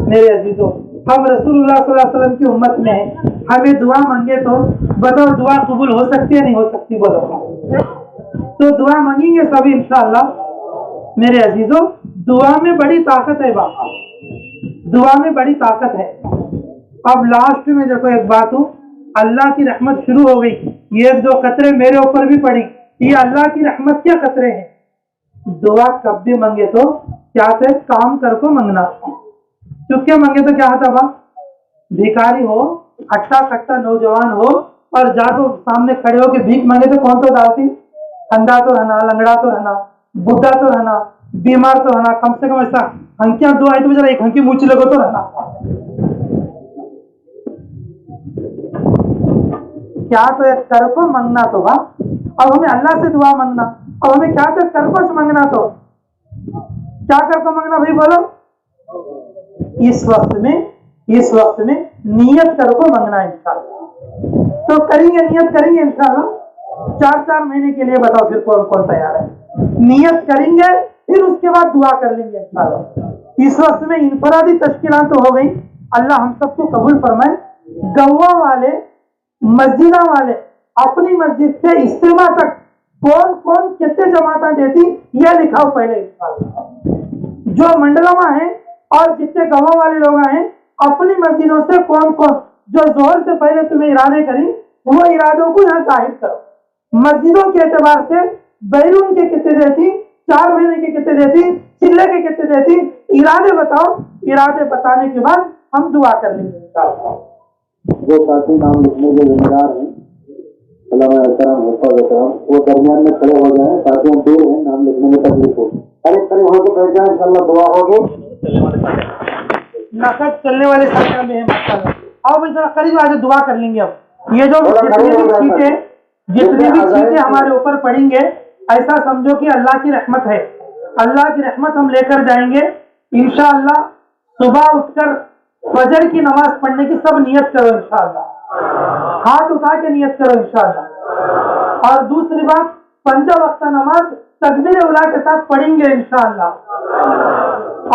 मेरे अजीजों, हम रसूलुल्लाह सल्लल्लाहु अलैहि वसल्लम की उम्मत में है, हमें दुआ मांगे तो बताओ दुआ कबूल हो सकती है नहीं हो सकती? बोलो। तो दुआ मांगेंगे सभी इंशाअल्लाह। मेरे अजीजों, दुआ में बड़ी ताकत है बाबा, दुआ में बड़ी ताकत है। अब लास्ट में देखो एक बात हो, अल्लाह की रहमत शुरू हो गई, ये 1-2 कतरे मेरे ऊपर भी पड़ी, ये अल्लाह की रहमत के कतरे हैं। दुआ कब भी मांगे तो क्या से काम कर को मांगना, चुपके मांगे तो क्या होता बा? भिखारी हो, हट्टा कट्टा नौजवान हो और जाको सामने खड़े हो के भीख मांगे तो कौन तो डालती? अंधा तो रहना, लंगड़ा तो रहना, बुढ़ा तो रहना, बीमार तो रहना, कम से कम ऐसा हंकियां 2 आई तो बेचारा एक हंकी मुँह लगो तो रहना। क्या तो एक कर को मांगना तो बा। अब हमें अल्लाह से दुआ मांगना, अब हमें क्या तो कर को मांगना, तो क्या कर को मांगना भाई बोलो? इस वक्त में नियत कर को मांगना इंशाअल्लाह। तो करेंगे, नियत करेंगे इंशाअल्लाह 4-4 महीने के लिए। बताओ फिर कौन कौन तैयार है? नियत करेंगे फिर उसके बाद दुआ कर लेंगे इंशाअल्लाह। इस वक्त में इनफरादी तश्कीलात तो हो गई, अल्लाह हम सबको कबूल फरमाए। गवा वाले, मस्जिदा वाले अपनी मस्जिद से इस्तेमा तक कौन कौन कितने जमाता देती यह लिखाओ पहले इंशाअल्लाह। जो मंडलमा है और जितने गवा वाले लोग हैं अपनी मस्जिदों से कौन कौन जो जोहर से पहले तुम्हें इरादे करी वो इरादों को यहाँ जाहिर करो। मस्जिदों के एतबार से बैरून के कितने देती, 4 महीने के कितने देती, चिल्ले के कितने देती, इरादे बताओ। इरादे बताने के बाद हम दुआ कर लेंगे इंशाअल्लाह। जो साथी नाम लिखने के जिम्मेदार हैं वो दरमियान में खड़े हो जाए ताकि हम दूर हैं, नाम लिखने में तकलीफ हो। अरे करीब होकर बैठ जाए, इंशाल्लाह दुआ होगी। नकद चलने वाले साथियों में है माशाल्लाह। आओ भाई जरा करीब आके दुआ कर लेंगे। अब ये जो जितनी भी चीजें हमारे ऊपर पड़ेंगे, ऐसा समझो कि अल्लाह की रहमत है। अल्लाह की रहमत हम लेकर जाएंगे इंशाअल्लाह। सुबह उठकर फजर की नमाज पढ़ने की सब नियत करो इंशाअल्लाह, हाथ उठा के नियत करो इंशाअल्लाह। और दूसरी बात, 5 वक्त नमाज तकबीर उला के साथ पढ़ेंगे इंशाअल्लाह।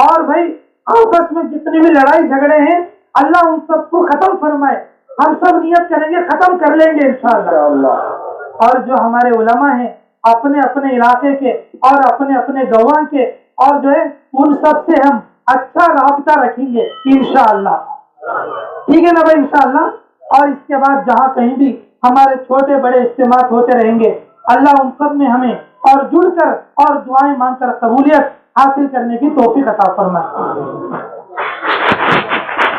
और भाई आपस में जितनी भी लड़ाई झगड़े हैं अल्लाह उन सबको खत्म फरमाए। हम सब नियत करेंगे, खत्म कर लेंगे इंशाअल्लाह। और जो हमारे उलमा हैं अपने अपने इलाके के और अपने अपने गवाह के, और जो है उन सब से हम अच्छा राब्ता रखेंगे इंशाअल्लाह। ठीक है ना भाई इंशाअल्लाह। और इसके बाद जहाँ कहीं भी हमारे छोटे बड़े इज्तिमात होते रहेंगे, अल्लाह उन सब में हमें और जुड़कर और दुआएं मांगकर कबूलियत हासिल करने की तौफीक अता फरमाए।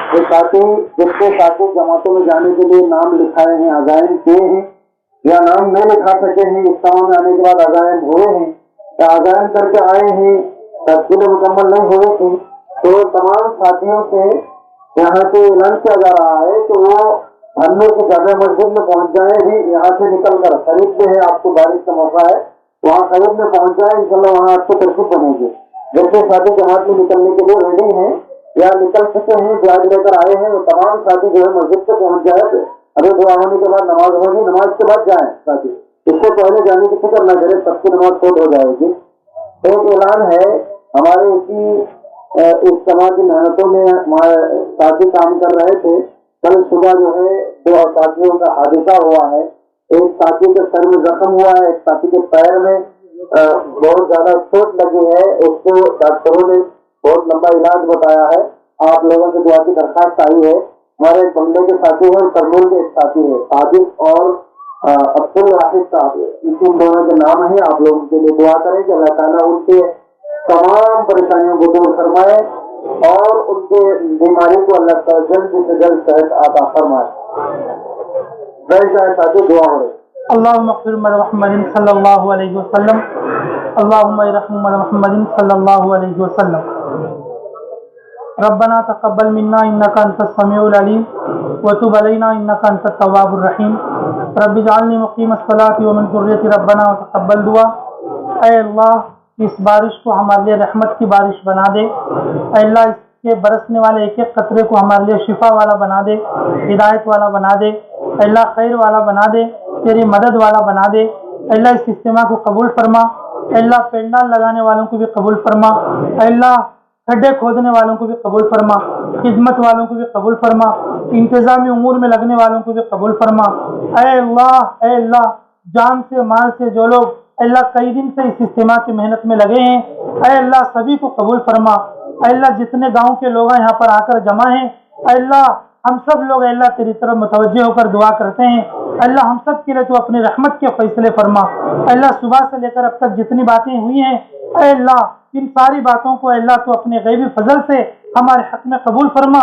जो साथी जिसके साथी जमातों में जाने के लिए नाम लिखाए हैं, अजायन किए हैं, या नाम नहीं लिखा सके हैं, इस्लाम में आने के बाद अजायन हुए हैं या अजायन करके आए हैं, तस्वीर मुकम्मल नहीं हुए थे, तो तमाम साथियों से यहाँ से ऐलान किया जा रहा है कि वो भन्नूर की जामे मस्जिद में पहुंच जाए हैं। यहाँ से निकल कर करीब में है, आपको बारिश का मौका है, वहाँ करीब में पहुंच जाए, इंशाल्लाह वहाँ आपको तरकीब बनेगी। जैसे साथी जमात में निकलने के लिए रेडी हैं या निकल चुके हैं, ब्याज लेकर आए हैं, वो तमाम साथी जो है मस्जिद से पहुंच जाए। अभी दुआ होने के बाद नमाज होगी, नमाज के बाद जाए साथी, इससे पहले जाने की फिक्र न करें, सबकी नमाज खुद हो जाएगी। एक ऐलान है हमारे इस समाज की मेहनतों में हमारे साथी काम कर रहे थे। कल सुबह जो है 2 साथियों का हादसा हुआ है। एक साथी के सर में जख्म हुआ है, एक साथी के पैर में बहुत ज्यादा चोट लगी है। उसको डॉक्टरों ने बहुत लंबा इलाज बताया है। आप लोगों की दुआ की दरखास्त आई है। हमारे एक बंगले के साथी है और करनूल के एक साथी है, सादिक और अब्दुल वाहिद साहब, इन दोनों के नाम है। आप लोगों के लिए दुआ करें कि अल्लाह ताला उनके तमाम परेशानियों को दूर फरमाए और उनके बीमारी को अल्लाह ताला जल्द से जल्द सेहत अता फरमाए। साथी दुआ हो रही। अल्लाहुम्मा इग़फिर मुहम्मदिन सल्लल्लाहु अलैहि वसल्लम, अल्लाहुम्मा इरहम मुहम्मदिन सल्लल्लाहु अलैहि वसल्लम। रब्बना तक़ब्बल मिन्ना इन्नका अंतस समीउल अलीम व तुब अलैना इन्नका अंतत तव्वाबुर रहीम। रब्बि जअलनी मुक़ीमस सलाति व मिन ज़ुर्रियति रब्बना व तक़ब्बल दुआ। ऐ अल्लाह इस बारिश को हमारे लिए रहमत की बारिश बना दे। ऐ अल्लाह इसके बरसने वाले एक एक कतरे को हमारे लिए शिफा वाला बना दे, हिदायत वाला बना दे। ऐ अल्लाह खैर वाला बना दे, तेरी मदद वाला बना दे। ऐ अल्लाह इस इज्तिमा को कबूल फरमा। ऐ अल्लाह पेंडाल लगाने वालों को भी कबूल फरमा। ऐ अल्लाह खड्डे खोदने वालों को भी कबूल फरमा, खिदमत वालों को भी कबूल फरमा, इंतजामी उमूर में लगने वालों को भी कबूल फरमा। ऐ अल्लाह जान से माल से जो लोग अल्लाह कई दिन से इस इज्तिमा की मेहनत में लगे हैं, ऐ अल्लाह सभी को कबूल फरमा। ऐ अल्लाह जितने गांव के लोग यहाँ पर आकर जमा हैं, ऐ अल्लाह हम सब लोग अल्लाह तेरी तरफ मुतवज्जे होकर दुआ करते हैं। अल्लाह हम सब के लिए तो अपनी रहमत के फैसले फरमा। अल्लाह सुबह से लेकर अब तक जितनी बातें हुई हैं, ऐ अल्लाह इन सारी बातों को अल्लाह तो अपने गैबी फजल से हमारे हक में कबूल फरमा,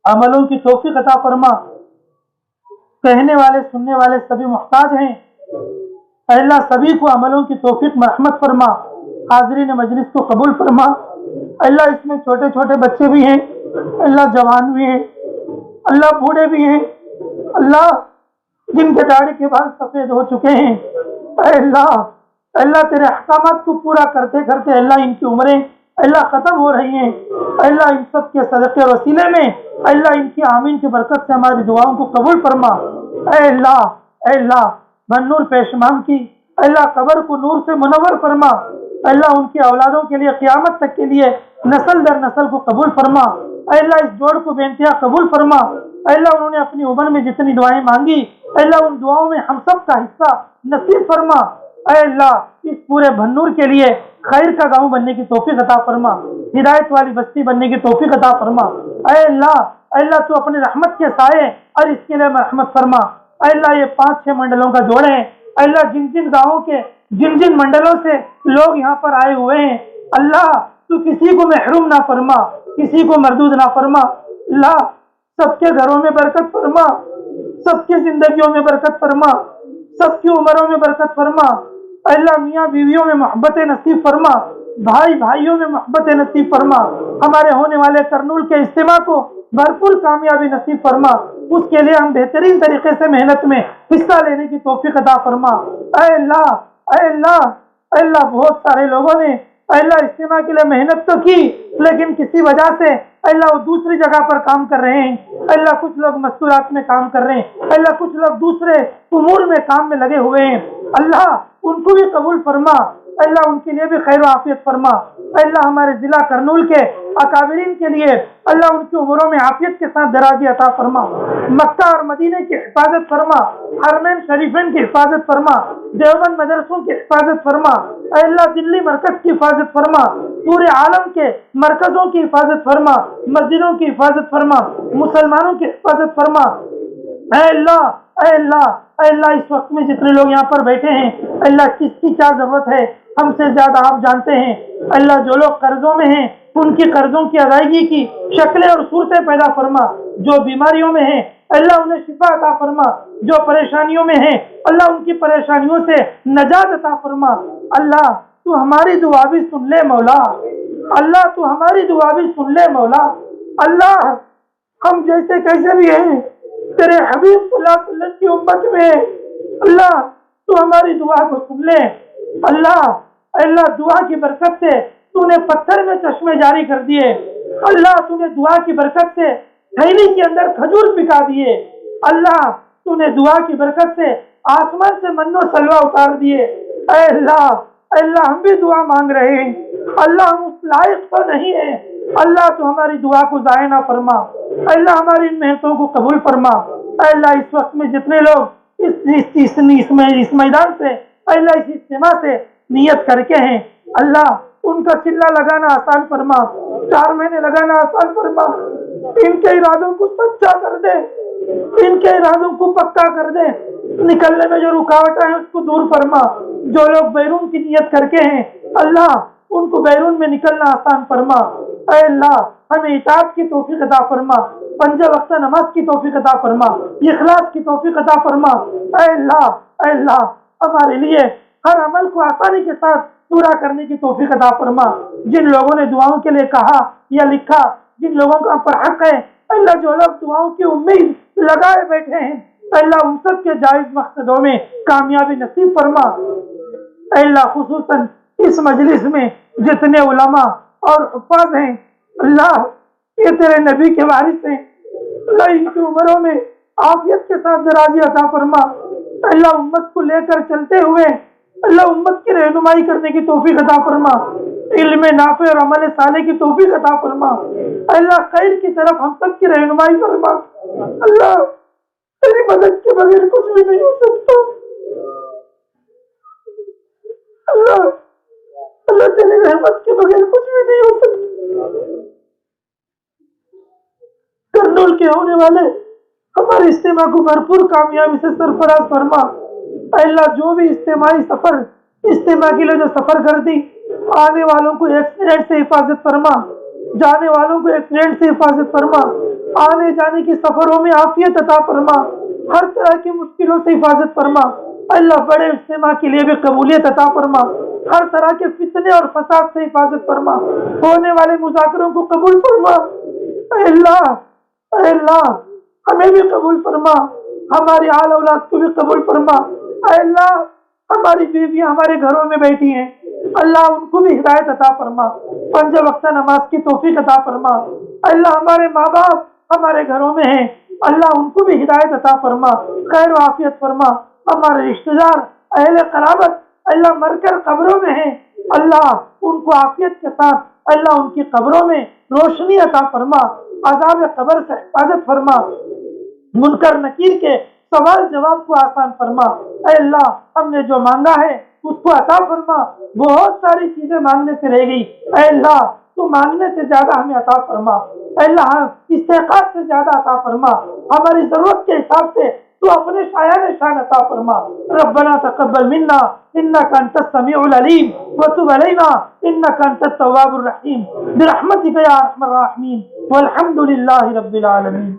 अमलों की तौफीक अता फरमा। कहने वाले सुनने वाले सभी मुहताज हैं, अल्लाह सभी को अमलों की तौफीक रहमत फरमा। हाज़रीन मजलिस को कबूल फरमा। अल्लाह इसमें छोटे छोटे बच्चे भी हैं, अल्लाह जवान भी हैं, अल्लाह बूढ़े भी हैं, अल्लाह जिनके दाढ़ी के बाल सफेद हो चुके हैं। अल्लाह तेरे अहकामात को पूरा करते करते अल्लाह इनकी उम्रें अल्लाह खत्म हो रही हैं। अल्लाह इन सब के सदक़े और वसीले में अल्लाह इनकी आमीन की बरकत से हमारी दुआओं को कबूल फरमा। अल्लाह बन्नूर पेशमाम की अल्लाह कब्र को नूर से मुनव्वर फरमा। अल्लाह उनकी औलादों के लिए क़यामत तक के लिए नस्ल दर नस्ल को कबूल फरमा। अल्लाह इस जोड़ को बेइंतहा कबूल फरमा। अल्लाह उन्होंने अपनी उम्र में जितनी दुआएं मांगी, अल्लाह उन दुआओं में हम सब का हिस्सा नसीब फरमा। अल्लाह इस पूरे भन्नूर के लिए खैर का गांव बनने की तौफीक अता फरमा, हिदायत वाली बस्ती बनने की तौफीक अता फरमा। अल्लाह तू अपनी रहमत के साए और इसके लिए रहमत फरमा। अल्लाह ये 5-6 मंडलों का जोड़ है। अल्लाह जिन जिन गाँवों के जिन जिन मंडलों से लोग यहाँ पर आए हुए हैं, अल्लाह तू किसी को महरूम ना फरमा, किसी को मरदूद ना फरमा। अल्लाह सबके घरों में बरकत फरमा, सबकी जिंदगियों में बरकत फरमा, सबकी उम्रों में बरकत फरमा। अल्लाह मियाँ बीवियों में मोहब्बत नसीब फरमा, भाई भाइयों में मोहब्बत नसीब फरमा। हमारे होने वाले करनूल के इज्तिमा को भरपूर कामयाबी नसीब फरमा, उसके लिए हम बेहतरीन तरीके से मेहनत में हिस्सा लेने की तौफीक अता फरमा। ऐ अल्लाह, ऐ अल्लाह, ऐ अल्लाह, बहुत सारे लोगों ने अल्लाह इज्तिमा के लिए मेहनत तो की, लेकिन किसी वजह से अल्लाह वो दूसरी जगह पर काम कर रहे हैं। अल्लाह कुछ लोग मस्तूरात में काम कर रहे हैं, अल्लाह कुछ लोग दूसरे उमूर में काम में लगे हुए हैं। अल्लाह उनको भी कबूल फरमा, अल्लाह उनके लिए भी खैर आफियत फरमा। अल्लाह हमारे जिला करनूल के अकाबिरीन के लिए अल्लाह उनकी उम्रों में आफियत के साथ दराजी अता फरमा। मक्का और मदीने की हिफाजत फरमा, हरमैन शरीफैन की हिफाजत फरमा, देवबंद मदरसों की हिफाजत फरमा। अल्लाह दिल्ली मरकज की हिफाजत फरमा, पूरे आलम के मरकजों की हिफाजत फरमा, मस्जिदों की हिफाजत फरमा, मुसलमानों की हिफाजत फरमा। अल्लाह, अल्लाह, अल्लाह, इस वक्त में जितने लोग यहाँ पर बैठे हैं, अल्लाह किसकी क्या जरूरत है हमसे ज्यादा आप जानते हैं। अल्लाह जो लोग कर्जों में हैं उनकी कर्जों की अदायगी की शक्लें और सूरतें पैदा फरमा, जो बीमारियों में हैं अल्लाह उन्हें शिफा अता फरमा, जो परेशानियों में हैं अल्लाह उनकी परेशानियों से नजात अता फरमा। अल्लाह तू हमारी दुआ भी सुन ले मौला, अल्लाह तू हमारी दुआ भी सुन ले मौला। अल्लाह हम जैसे कैसे भी हैं तेरे हबीब सल्लल्लाहु अलैहि वसल्लम की उम्मत में, अल्लाह तू हमारी दुआ को सुन ले। अल्लाह, अल्लाह दुआ की बरकत से तूने पत्थर में चश्मे जारी कर दिए, अल्लाह तूने दुआ की बरकत से थैली के अंदर खजूर पिका दिए, अल्लाह तूने दुआ की बरकत से आसमान से मन्नो सलवा उतार दिए। अल्लाह, अल्लाह हम भी दुआ मांग रहे हैं, अल्लाह हम उस लायक तो नहीं है, अल्लाह तू हमारी दुआ को ज़ाया ना फरमा, अल्लाह हमारी इन मेहनतों को कबूल फरमा। अल्लाह इस वक्त में जितने लोग इस मैदान से अल्लाह इस इज्तिमा से नियत करके हैं, अल्लाह उनका चिल्ला लगाना आसान फरमा, 4 महीने लगाना आसान फरमा, इनके इरादों को सच्चा कर दे, इनके इरादों को पक्का कर दे, निकलने में जो रुकावट है उसको दूर फरमा। जो लोग बैरून की नियत करके हैं अल्लाह उनको बैरून में निकलना आसान फरमा। ऐ अल्लाह हमें इताअत की तौफीक अता फरमा, 5 वक्त नमाज की तौफीक अता फरमा, इखलास की तौफीक अता फरमा। ऐ अल्लाह, ऐ अल्लाह हमारे लिए हर अमल को आसानी के साथ पूरा करने की तौफीक अता फरमा। जिन लोगों ने दुआओं के लिए कहा या लिखा, जिन लोगों का पर हक है अल्लाह, जो लोग दुआओं की उम्मीद लगाए बैठे हैं अल्लाह उन सब के जायज मकसदों में कामयाबी नसीब फरमा। अल्लाह खुसूसन इस मजलिस में जितने उलमा और हुफ्फाज़ हैं अल्लाह ये तेरे नबी के वारिस हैं, अल्लाह इनकी उम्रों में आफियत के साथ दराजी अता फरमा। अल्लाह उम्मत को लेकर चलते हुए अल्लाह उम्मत की रहनुमाई करने की तौफीक अता फरमा, इल्म नाफे और अमल साले की तौफीक अता फरमा। अल्लाह खैर की तरफ हम सब की रहनुमाई फरमा। अल्लाह तेरी मदद के बगैर कुछ भी नहीं हो सकता, अल्लाह, अल्लाह तेरी रहमत के बगैर कुछ भी नहीं हो सकता। करनूल के होने वाले हमारे इज्तिमा को भरपूर कामयाबी से सरफराज फरमा। अल्लाह जो भी इज्तिमाई सफर इज्तिमा के लिए जो सफर कर दी, आने वालों को एक्सीडेंट से हिफाजत फरमा, जाने वालों को एक्सीडेंट से हिफाजत फरमा, आने जाने की सफरों में आफियत अता फरमा, हर तरह की मुश्किलों से हिफाजत फरमा। अल्लाह बड़े इज्तिमा के लिए भी कबूलियत अता फरमा, हर तरह के फितने और फसाद से हिफाजत फरमा, होने वाले मुज़ाकरों को कबूल फरमा। अल्लाह, अल्लाह हमें भी कबूल फरमा, हमारी आल औलाद को भी कबूल फरमा। अल्लाह हमारी बीवियां हमारे घरों में बैठी हैं, अल्लाह उनको भी हिदायत अता फरमा, 5 वक्त नमाज की तौफीक अता फरमा। अल्लाह हमारे माँ बाप हमारे घरों में हैं, अल्लाह उनको भी हिदायत अता फरमा, खैर आफियत फरमा। हमारे रिश्तेदार अहले क़राबत अल्लाह मरकर कब्रों में हैं, अल्लाह उनको आफियत के साथ अल्लाह उनकी कब्रों में रोशनी अता फरमा, अज़ाब कब्र से हिफाजत फरमा, मुनकर नकीर के सवाल जवाब को आसान फरमा। ऐ अल्लाह हमने जो मांगा है उसको अता फरमा, बहुत सारी चीजें मांगने से रह गई, ऐ अल्लाह तू मांगने से ज्यादा हमें अता फरमा। ऐ अल्लाह इस्तेक़ात से ज्यादा अता फरमा, हमारी जरूरत के हिसाब से तू अपने शायान शान अता फरमा। रब्बना तक़ब्बल मिन्ना इन्नका अंतस समीउल अलीम व तुब अलैना इन्नका अंतत तव्वाबुर रहीम बिरहमतिका या अरहमर राहिमीन वल्हम्दुलिल्लाहि रब्बिल आलमीन।